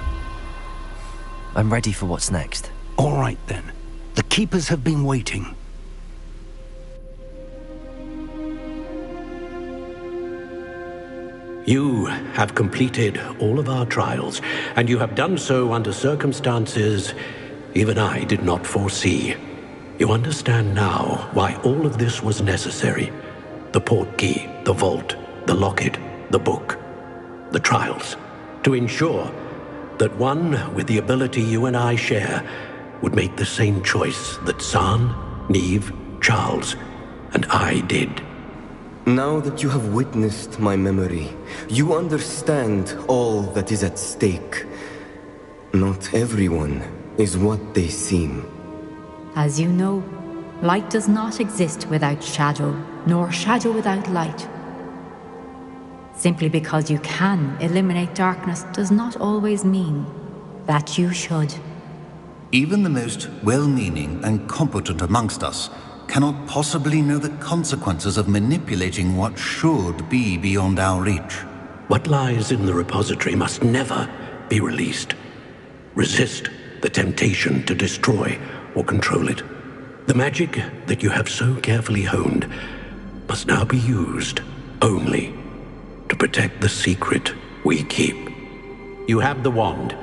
I'm ready for what's next. All right, then. The Keepers have been waiting. You have completed all of our trials, and you have done so under circumstances even I did not foresee. You understand now why all of this was necessary. The portkey, the vault, the locket, the book, the trials. To ensure that one with the ability you and I share would make the same choice that San, Neve, Charles, and I did. Now that you have witnessed my memory, you understand all that is at stake. Not everyone is what they seem. As you know, light does not exist without shadow, nor shadow without light. Simply because you can eliminate darkness does not always mean that you should. Even the most well-meaning and competent amongst us cannot possibly know the consequences of manipulating what should be beyond our reach. What lies in the repository must never be released. Resist the temptation to destroy or control it. The magic that you have so carefully honed must now be used only to protect the secret we keep. You have the wand.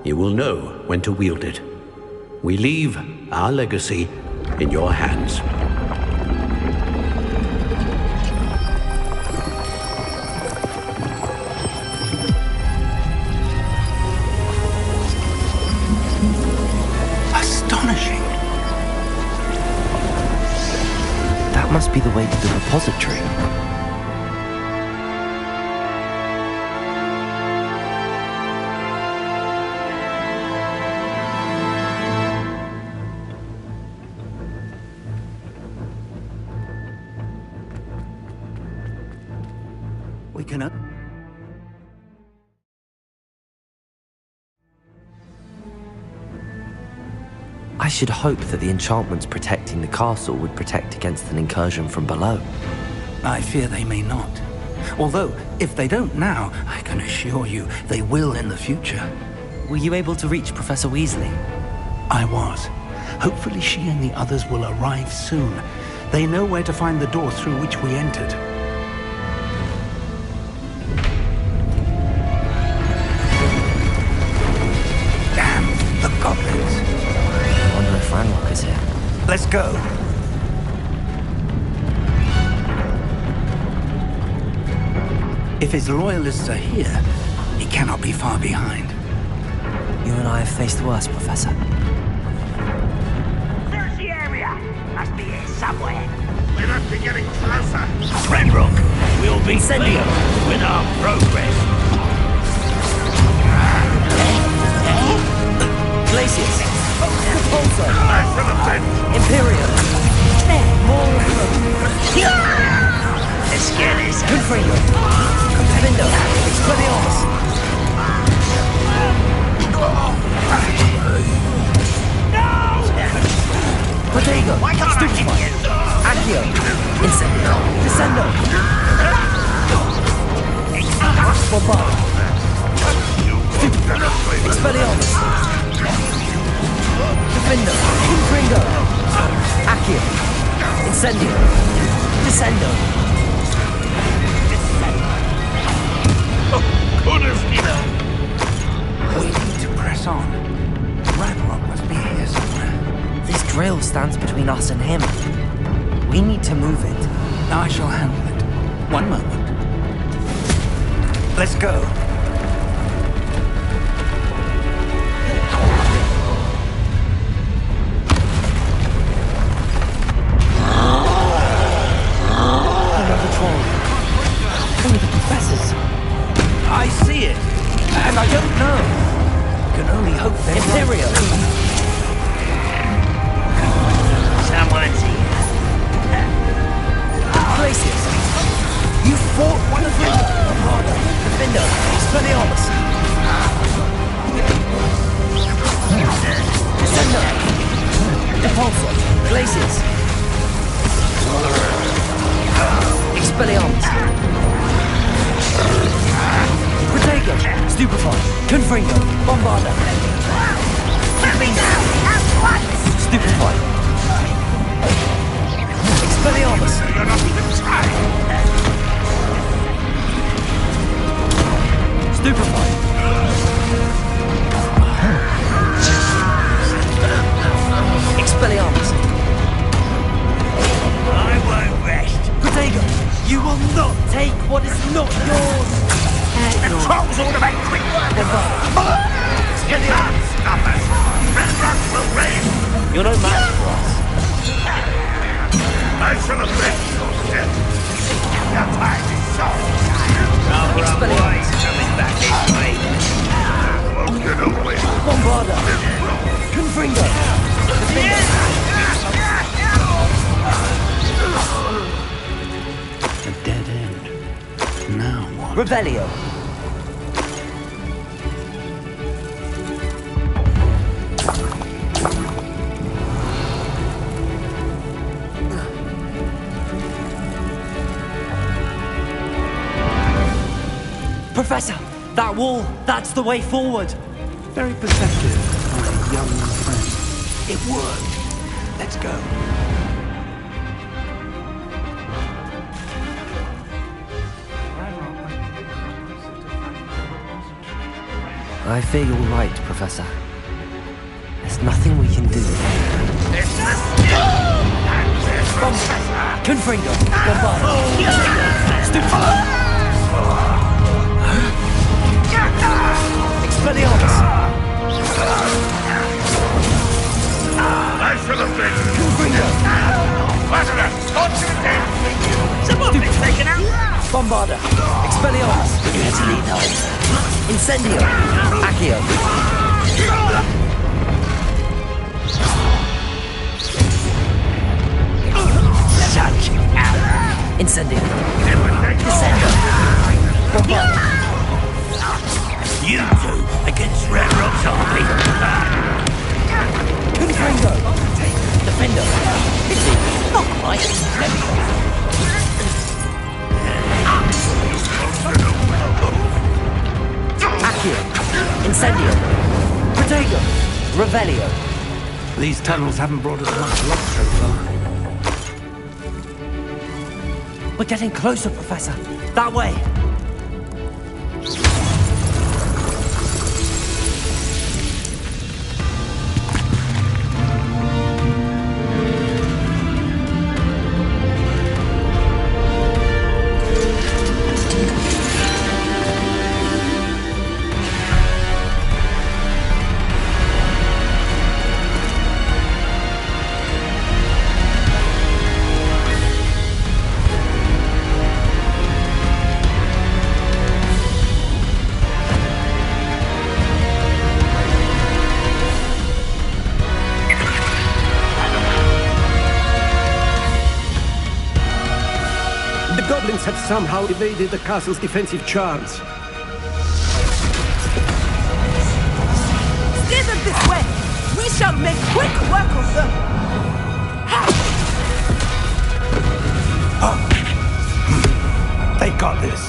You will know when to wield it. We leave our legacy in your hands. Astonishing. That must be the way to the repository. We can... I should hope that the enchantments protecting the castle would protect against an incursion from below. I fear they may not. Although, if they don't now, I can assure you they will in the future. Were you able to reach Professor Weasley? I was. Hopefully she and the others will arrive soon. They know where to find the door through which we entered. Damn, the goblins. I wonder if Ranrock is here. Let's go. If his loyalists are here, he cannot be far behind. You and I have faced worse, Professor. Search the area! Must be here somewhere. We must be getting closer. Ranrock, we'll be Incendio. pleased with our progress. Glacius. Repulsor. Smash for the fence. Imperium. More of them. Let's get this. Confringo. Confindo. Expelliarmus. Protego. Stupefy. Accio. Incendio. Descendo. Bombard. Stupefy. Expelliarmus. Confindo. Confringo. Accio. Incendio. Descendo. We need to press on. Ranrock must be here somewhere. This drill stands between us and him. We need to move it. I shall handle it. One moment. Let's go. Another troll. One of the professors. I see it. And I don't know. Can only hope they're Imperial. Someone's here. Glacius. You fought one of them. Defendo. Expelliarmus. Descendo. Repulsor. Glacius. Expelliarmus. Protego. Stupefy. Confringo! Bombarda! Let me down! At once! Stupefy! Expelliarmus! You're not even trying! Stupefy! Expelliarmus! I won't rest. Protego! You will not take what is not yours! The trolls ought to make quick work of us! You can't stop us! Ranrock will reign! You're no match for us. I shall avenge your death! Your time is short! Expelliarmus coming back this way. Won't get away! Bombarda! Confringo! A dead end. Now what? Revelio! Professor! That wall! That's the way forward! Very perceptive, my young friend. It worked. Let's go. I fear you're right, Professor. There's nothing we can do. Confringo! Bombarda! Stupefy! Expelliarmus! I shall avenge you! Confringo! Lazarus, torture and death! Someone been taken out! Bombarda! Expelliarmus! Incendio! Accio! Such power! Incendio! Descendo! Bombarda! You two against Ranrock's army. Confringo! Defendo! Pity! Not quite! Accio! Incendio! Protego! Revelio! These tunnels haven't brought us much luck so far. We're getting closer, Professor! That way! The goblins have somehow evaded the castle's defensive charms. Steer them this way! We shall make quick work of them! They got this.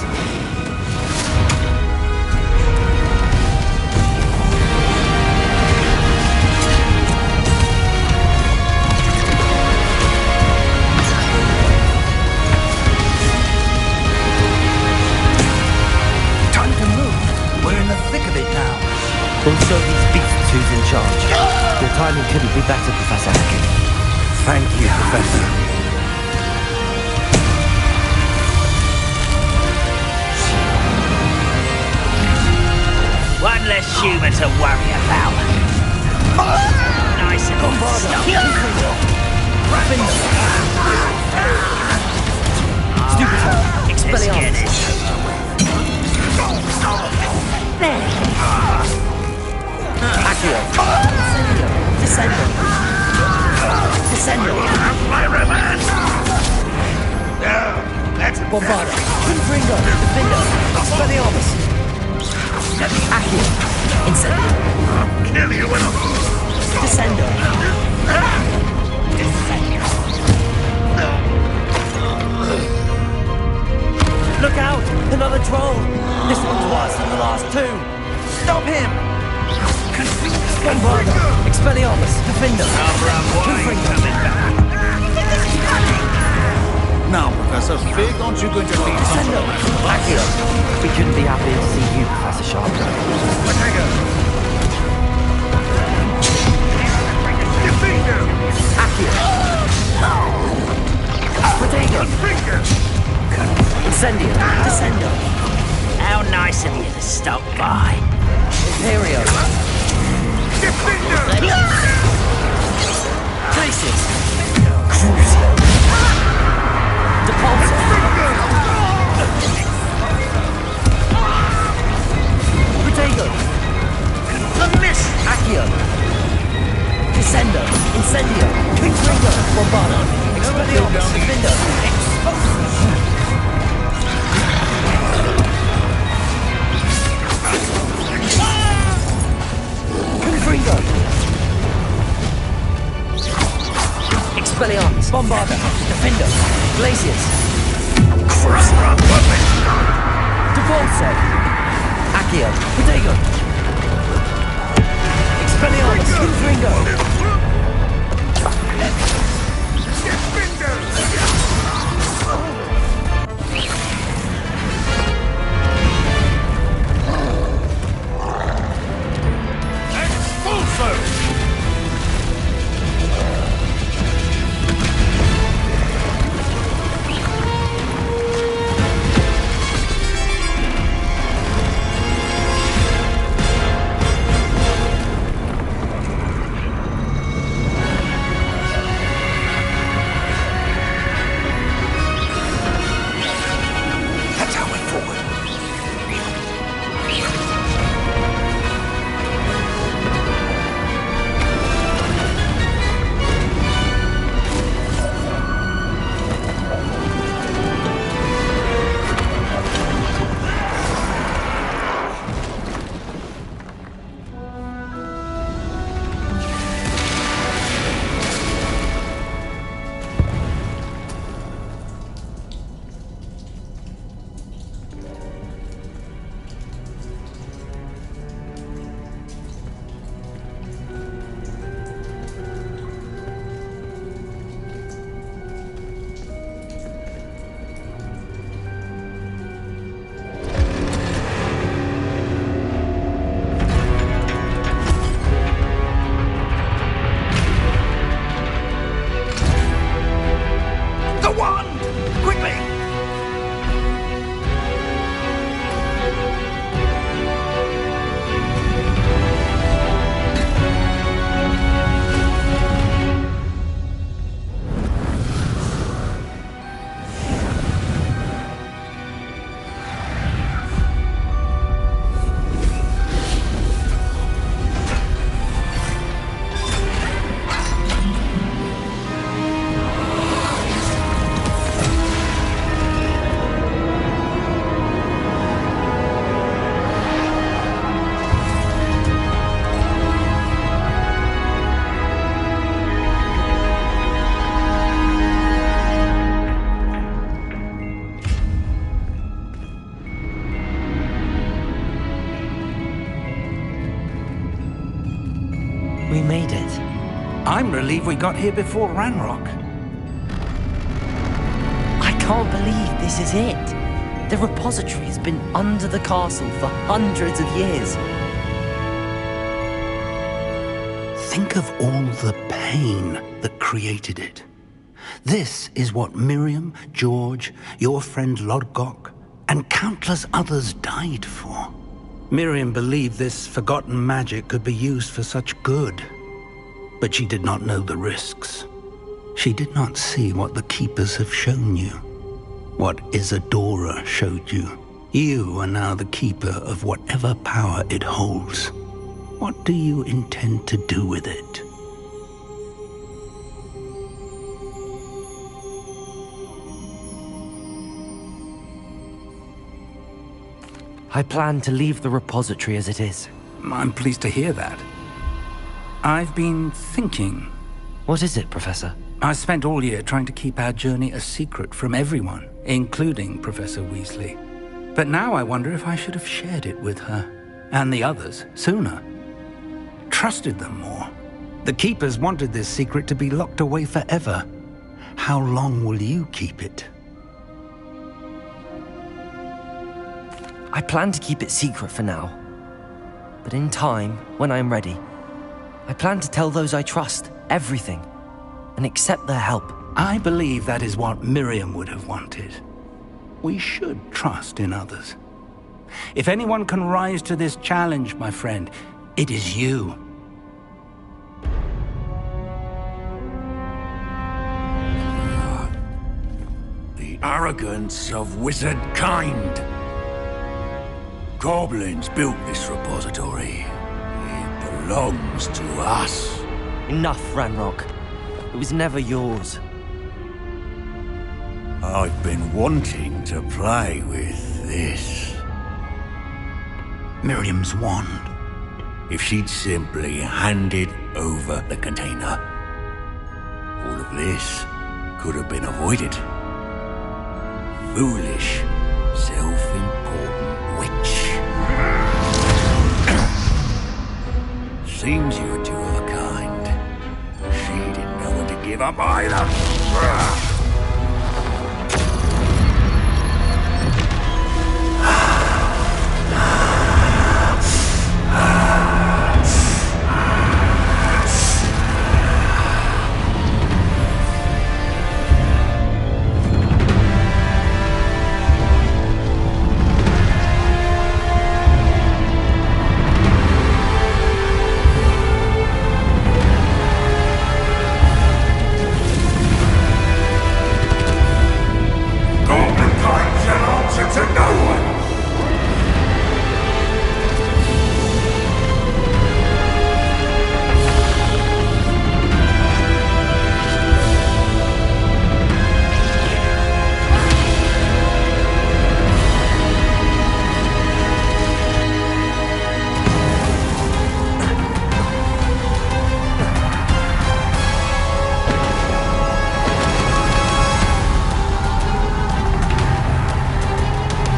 Time to move. We're in the thick of it now. We'll show these beasts who's in charge. Your timing couldn't be better, Professor Hacken. Thank you, Professor. One less human to worry about. Nice and Bombarda! Stupefy! Expelliarmus! Accio! Incendio! Descendo! Descendo! My romance! Bombarda! Confringo! Defendo! Expelliarmus! Accio! Incendio! I'll kill you when Descendo! Look out! Another troll! This one's worse than the last two! Stop him! Expelliarmus, Defender. Now, Professor Fig, aren't you going to lead Defender. Accio. We couldn't be happier to see you, Professor Sharp. Accio. Protego. Incendio. Descendo. How nice of you to stop by. Imperio. Places. Cruiser. Depulso. Protego. The miss. Accio. Descendo. Incendio. Confringo. Bombardo. Expelliarmus. Defender. Confringo. Expelliarmus. Bombarda. Defender. Glaciers. Depulso. Accio. Protego. Expelliarmus. Confringo. We made it. I'm relieved we got here before Ranrock. I can't believe this is it. The repository has been under the castle for hundreds of years. Think of all the pain that created it. This is what Miriam, George, your friend Lodgok, and countless others died for. Miriam believed this forgotten magic could be used for such good, but she did not know the risks. She did not see what the Keepers have shown you, what Isadora showed you. You are now the Keeper of whatever power it holds. What do you intend to do with it? I plan to leave the repository as it is. I'm pleased to hear that. I've been thinking. What is it, Professor? I spent all year trying to keep our journey a secret from everyone, including Professor Weasley. But now I wonder if I should have shared it with her, and the others, sooner. Trusted them more. The Keepers wanted this secret to be locked away forever. How long will you keep it? I plan to keep it secret for now. But in time, when I'm ready, I plan to tell those I trust everything and accept their help. I believe that is what Miriam would have wanted. We should trust in others. If anyone can rise to this challenge, my friend, it is you. The arrogance of wizard kind. Goblins built this repository. It belongs to us. Enough, Ranrock. It was never yours. I've been wanting to play with this. Miriam's wand. If she'd simply handed over the container, all of this could have been avoided. Foolish, self-important witch. Seems you were two of a kind. She didn't know when to give up either.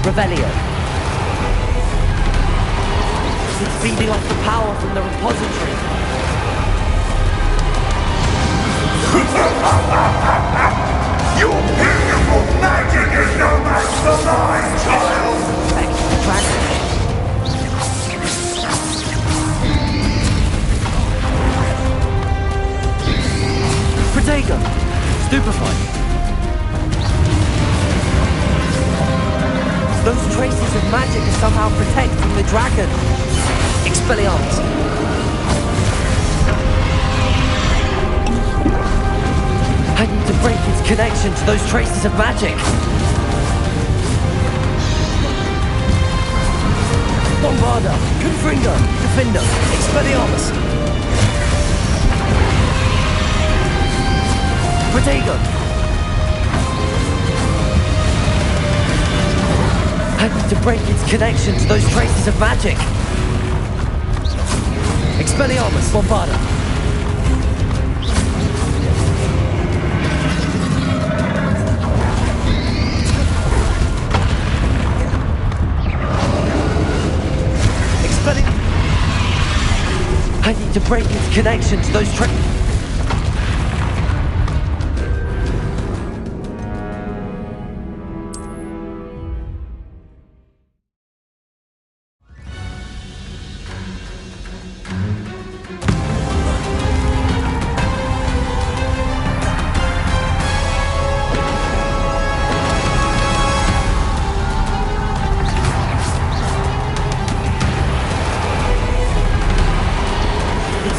Revelio. It's feeding off the power from the repository. Your beautiful magic is no match for mine, child! Protego! Stupefied! Those traces of magic are somehow protecting the dragon. Expelliarmus. I need to break its connection to those traces of magic. Bombarda, Confringo, Defender, Expelliarmus. Protego. I need to break its connection to those traces of magic. Expelliarmus, Bombarda. I need to break its connection to those traces.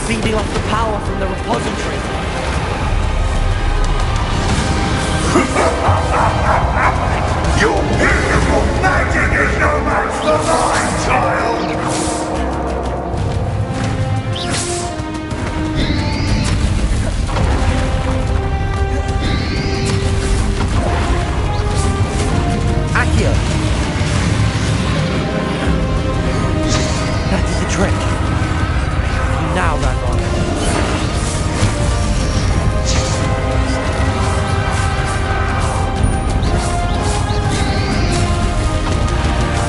Feeding off the power from the repository. Your beautiful magic is no match for mine, child! Accio. That is the trick. Now, Ranrock.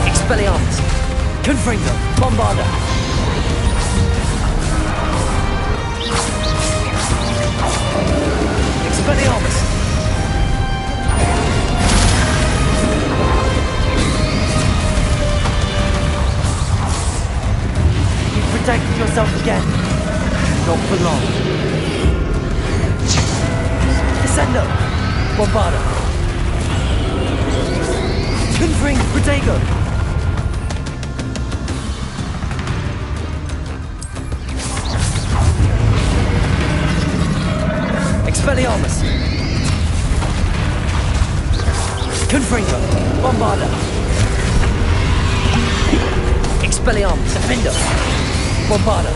Expelliarmus. Confringo. Not for long. Descendo! Bombarda! Confring Protego! Expelliarmus! Confringo! Bombarda! Expelliarmus! Defendo! Bombarda!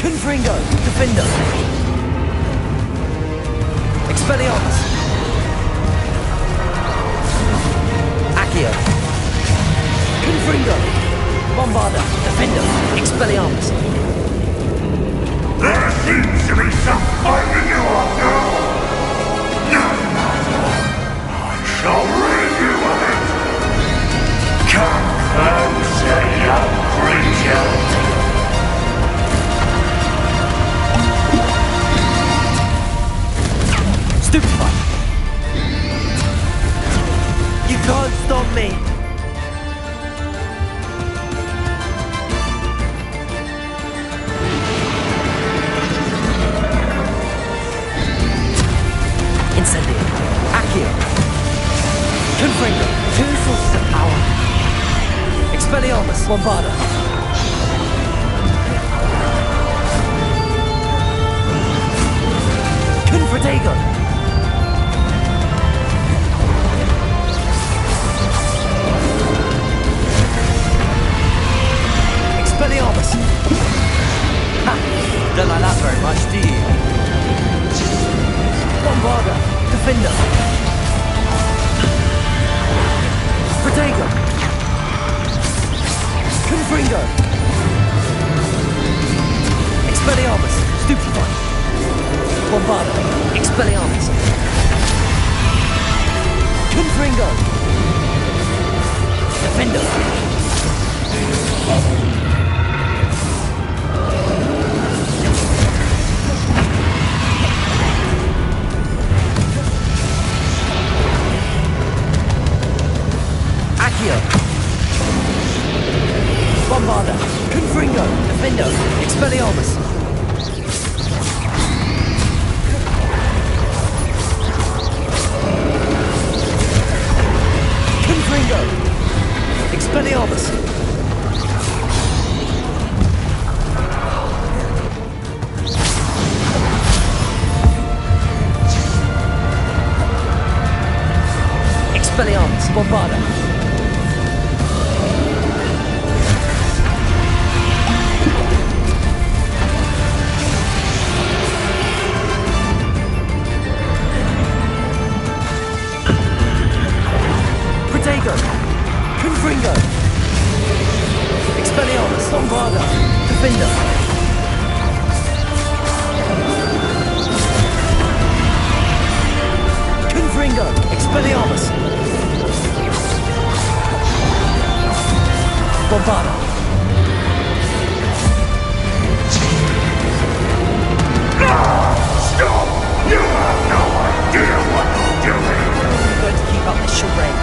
Confringo! Defendo! Expelliarmus! Accio! Confringo! Bombarda! Defendo! Expelliarmus! There seems to be some fighting you up now. No matter. I shall rid you of it. Come closer, young creature. Stupefy! You can't stop me! Incendio! Accio! Confringo! Two sources of power! Expelliarmus! Bombarda! Confratego! Expelliarmus! Ha! Don't like that very much, do you? Bombarda! Defender! Protego! Confringo! Expelliarmus! Stupefy! Bombarda! Expelliarmus! Confringo! Defender! Accio! Bombarda! Confringo! Defendo! Expelliarmus! Confringo! Expelliarmus! Expelliarmus! Bombarda! Protego! Confringo! Expelliarmus! Bombarda! Defender! Confringo! Expelliarmus! Bombarda! Stop! You have no idea what you're doing! I'm going to keep up this charade.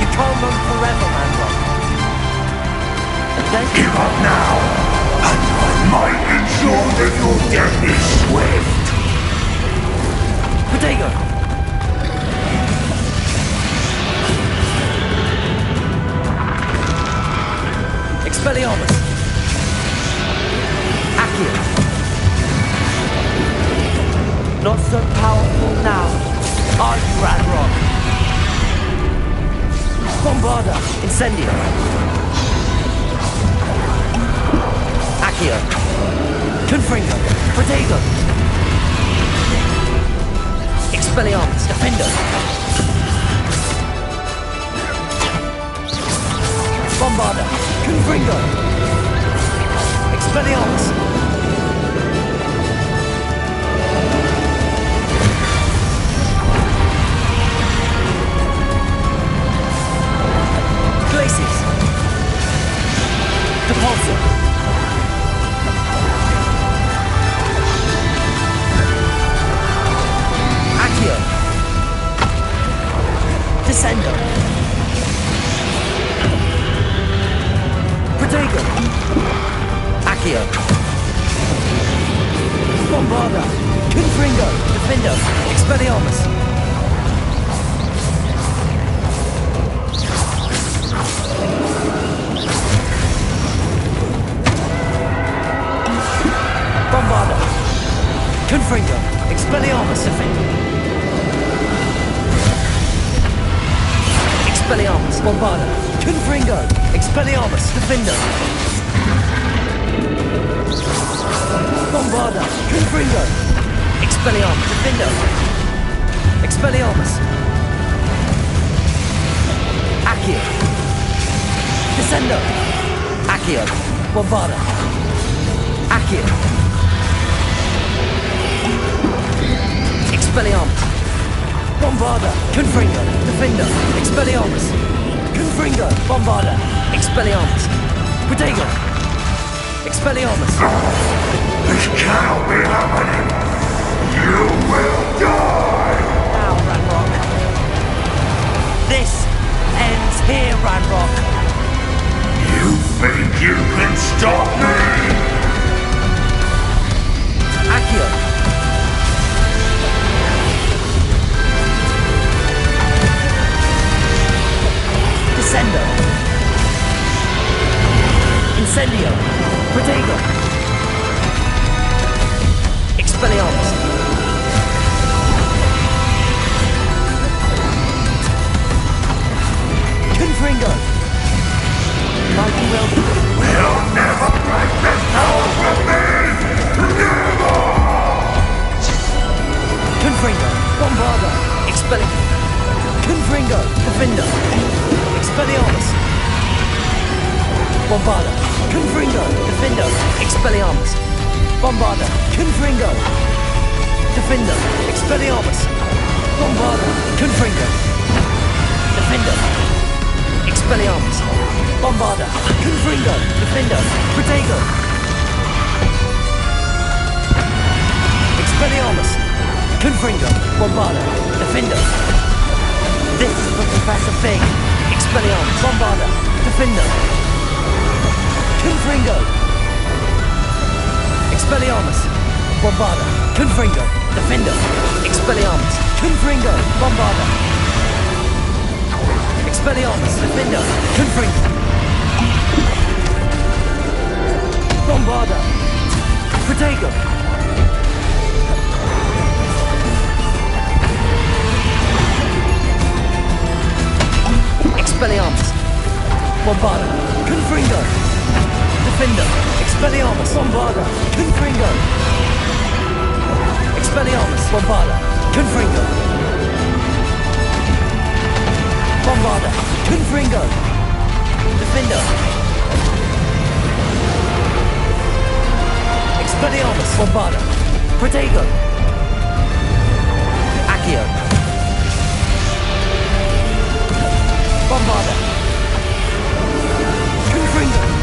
You can't run forever, Manrock. Give up now, and I might ensure that your death is swift. Protego! Expelliarmus! Accio! Not so powerful now, are you, Ranrock? Bombarda! Incendio! Accio! Confringo! Protego! Expelliarmus! Defendo! Bombarda! Confringo! Expelliarmus! Glacius! Depulso! Descendo. Protego. Accio. Bombarda. Confringo. Defendo. Expelliarmus. Bombarda. Confringo. Expelliarmus. Defendo. Expelliarmus. Bombarda. Confringo. Expelliarmus. Defendo. Bombarda. Confringo. Expelliarmus. Defendo. Expelliarmus. Accio. Descendo. Accio. Bombarda. Accio. Expelliarmus. Bombarda. Confringo. Defendo. Expelliarmus. Confringo. Bombarda. Expelliarmus. Protego. Expelliarmus. This cannot be happening. You will die. Now, Ranrock. This ends here, Ranrock. You think you can stop me? Accio. Descendo. Incendio. Protego. Expelliarmus. Confringo. Mighty will. You'll never break this power from me! Never! Confringo. Bombarda. Expelliarmus. Confringo. Defendo. Expelliarmus. Bombarda. Confringo. Defendo. Expelliarmus. Bombarda. Confringo. Defendo. Expelliarmus. Bombarda. Confringo. Defendo. Expelliarmus. Bombarda. Confringo. Defendo. Protego. Expelliarmus. Confringo. Bombarda. Defendo. This is for Professor Fig. Expelliarmus. Bombarda. Defendo. Confringo. Expelliarmus. Bombarda. Confringo. Defendo. Expelliarmus. Confringo. Bombarda. Expelliarmus. Defendo. Confringo. Bombarda. Protego. Expelliarmus. Bombarda. Confringo. Defendo. Expelliarmus. Bombarda. Confringo. Expelliarmus. Bombarda. Confringo. Bombarda. Confringo. Defendo. Expelliarmus. Bombarda. Protego. Accio. Bombarda. Confringo.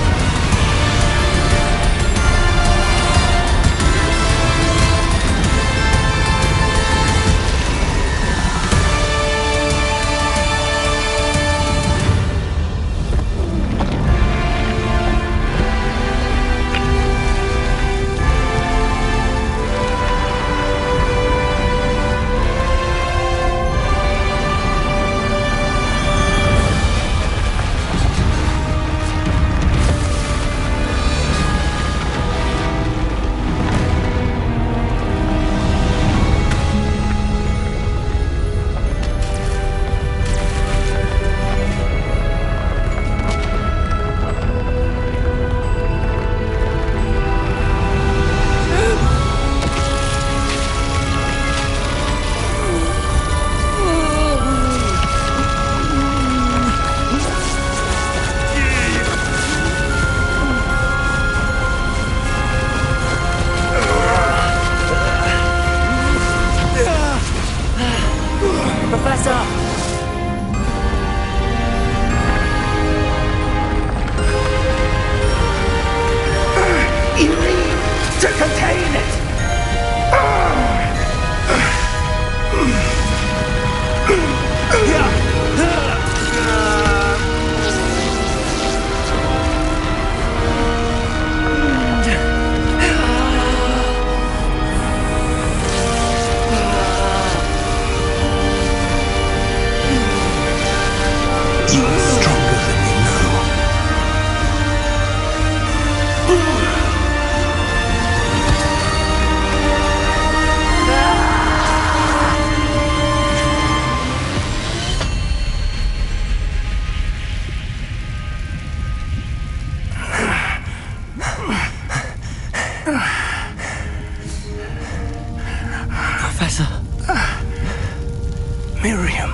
Miriam.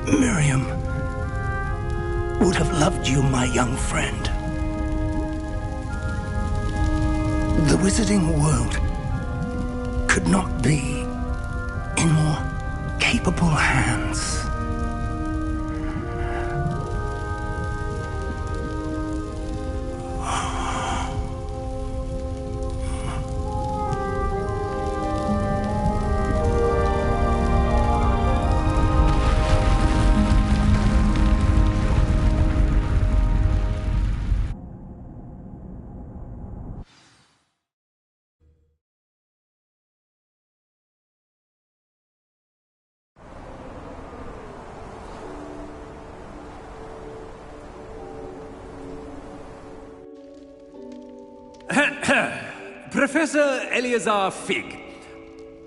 Miriam would have loved you, my young friend. The wizarding world could not be in more capable hands. Professor Eleazar Fig.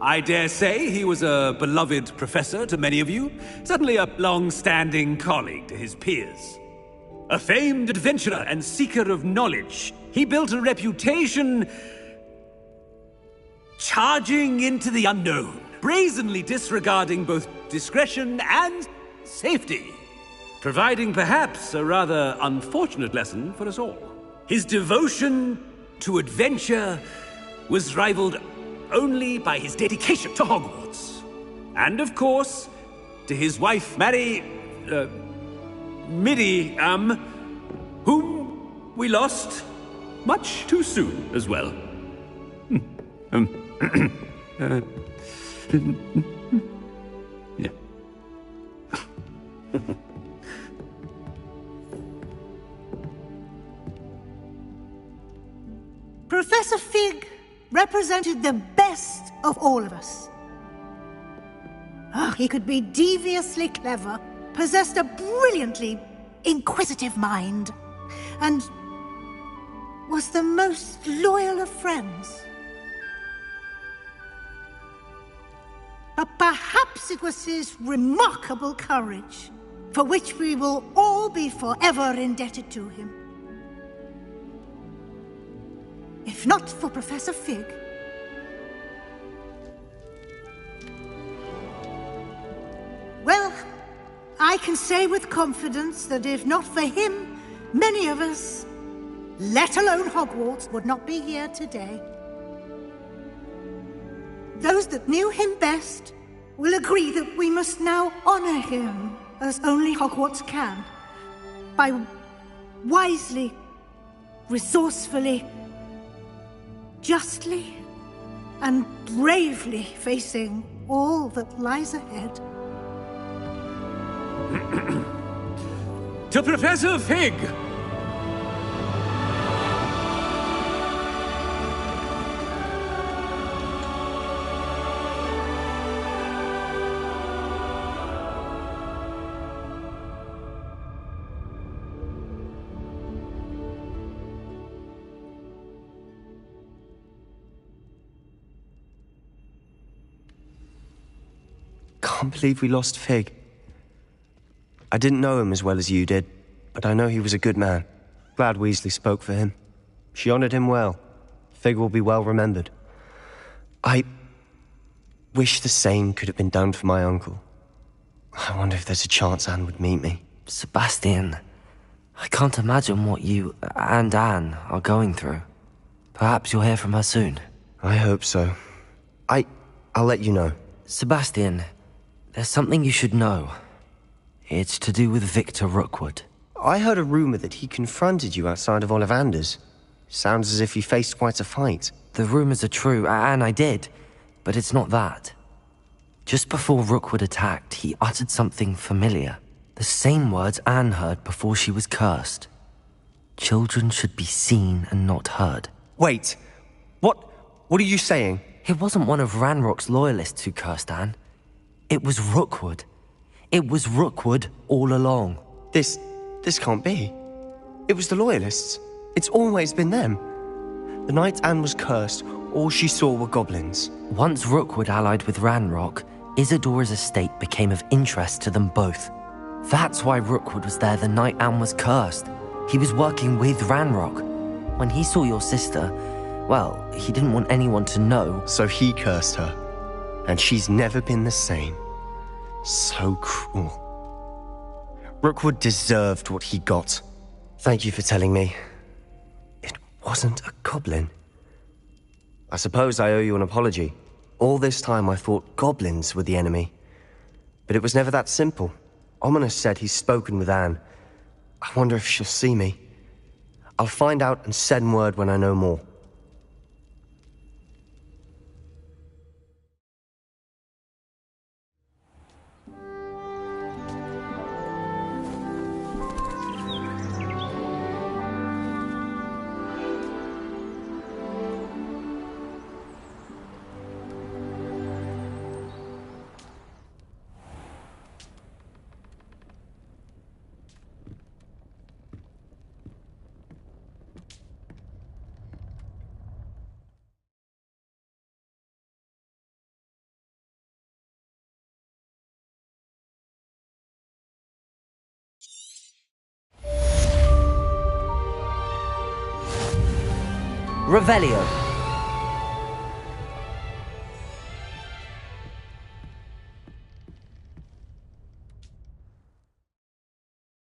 I dare say he was a beloved professor to many of you, certainly a long-standing colleague to his peers. A famed adventurer and seeker of knowledge, he built a reputation charging into the unknown, brazenly disregarding both discretion and safety, providing perhaps a rather unfortunate lesson for us all. His devotion to adventure was rivaled only by his dedication to Hogwarts. And of course, to his wife, Miriam, whom we lost much too soon as well. Yeah. Professor Fig represented the best of all of us. He could be deviously clever, possessed a brilliantly inquisitive mind, and was the most loyal of friends. But perhaps it was his remarkable courage, for which we will all be forever indebted to him. If not for Professor Fig, well, I can say with confidence that if not for him, many of us, let alone Hogwarts, would not be here today. Those that knew him best will agree that we must now honor him as only Hogwarts can, by wisely, resourcefully, justly, and bravely facing all that lies ahead. To Professor Fig! Can't believe we lost Fig. I didn't know him as well as you did, but I know he was a good man. Glad Weasley spoke for him. She honored him well. Fig will be well remembered. I wish the same could have been done for my uncle. I wonder if there's a chance Anne would meet me. Sebastian, I can't imagine what you and Anne are going through. Perhaps you'll hear from her soon. I hope so. I'll let you know. Sebastian, there's something you should know. It's to do with Victor Rookwood. I heard a rumor that he confronted you outside of Ollivander's. Sounds as if he faced quite a fight. The rumors are true, and I did, but it's not that. Just before Rookwood attacked, he uttered something familiar. The same words Anne heard before she was cursed. Children should be seen and not heard. Wait, what are you saying? It wasn't one of Ranrock's loyalists who cursed Anne. It was Rookwood. It was Rookwood all along. This can't be. It was the Loyalists. It's always been them. The night Anne was cursed, all she saw were goblins. Once Rookwood allied with Ranrock, Isadora's estate became of interest to them both. That's why Rookwood was there the night Anne was cursed. He was working with Ranrock. When he saw your sister, well, he didn't want anyone to know. So he cursed her. And she's never been the same. So cruel. Rookwood deserved what he got. Thank you for telling me. It wasn't a goblin. I suppose I owe you an apology. All this time I thought goblins were the enemy. But it was never that simple. Ominous said he's spoken with Anne. I wonder if she'll see me. I'll find out and send word when I know more. Revelio.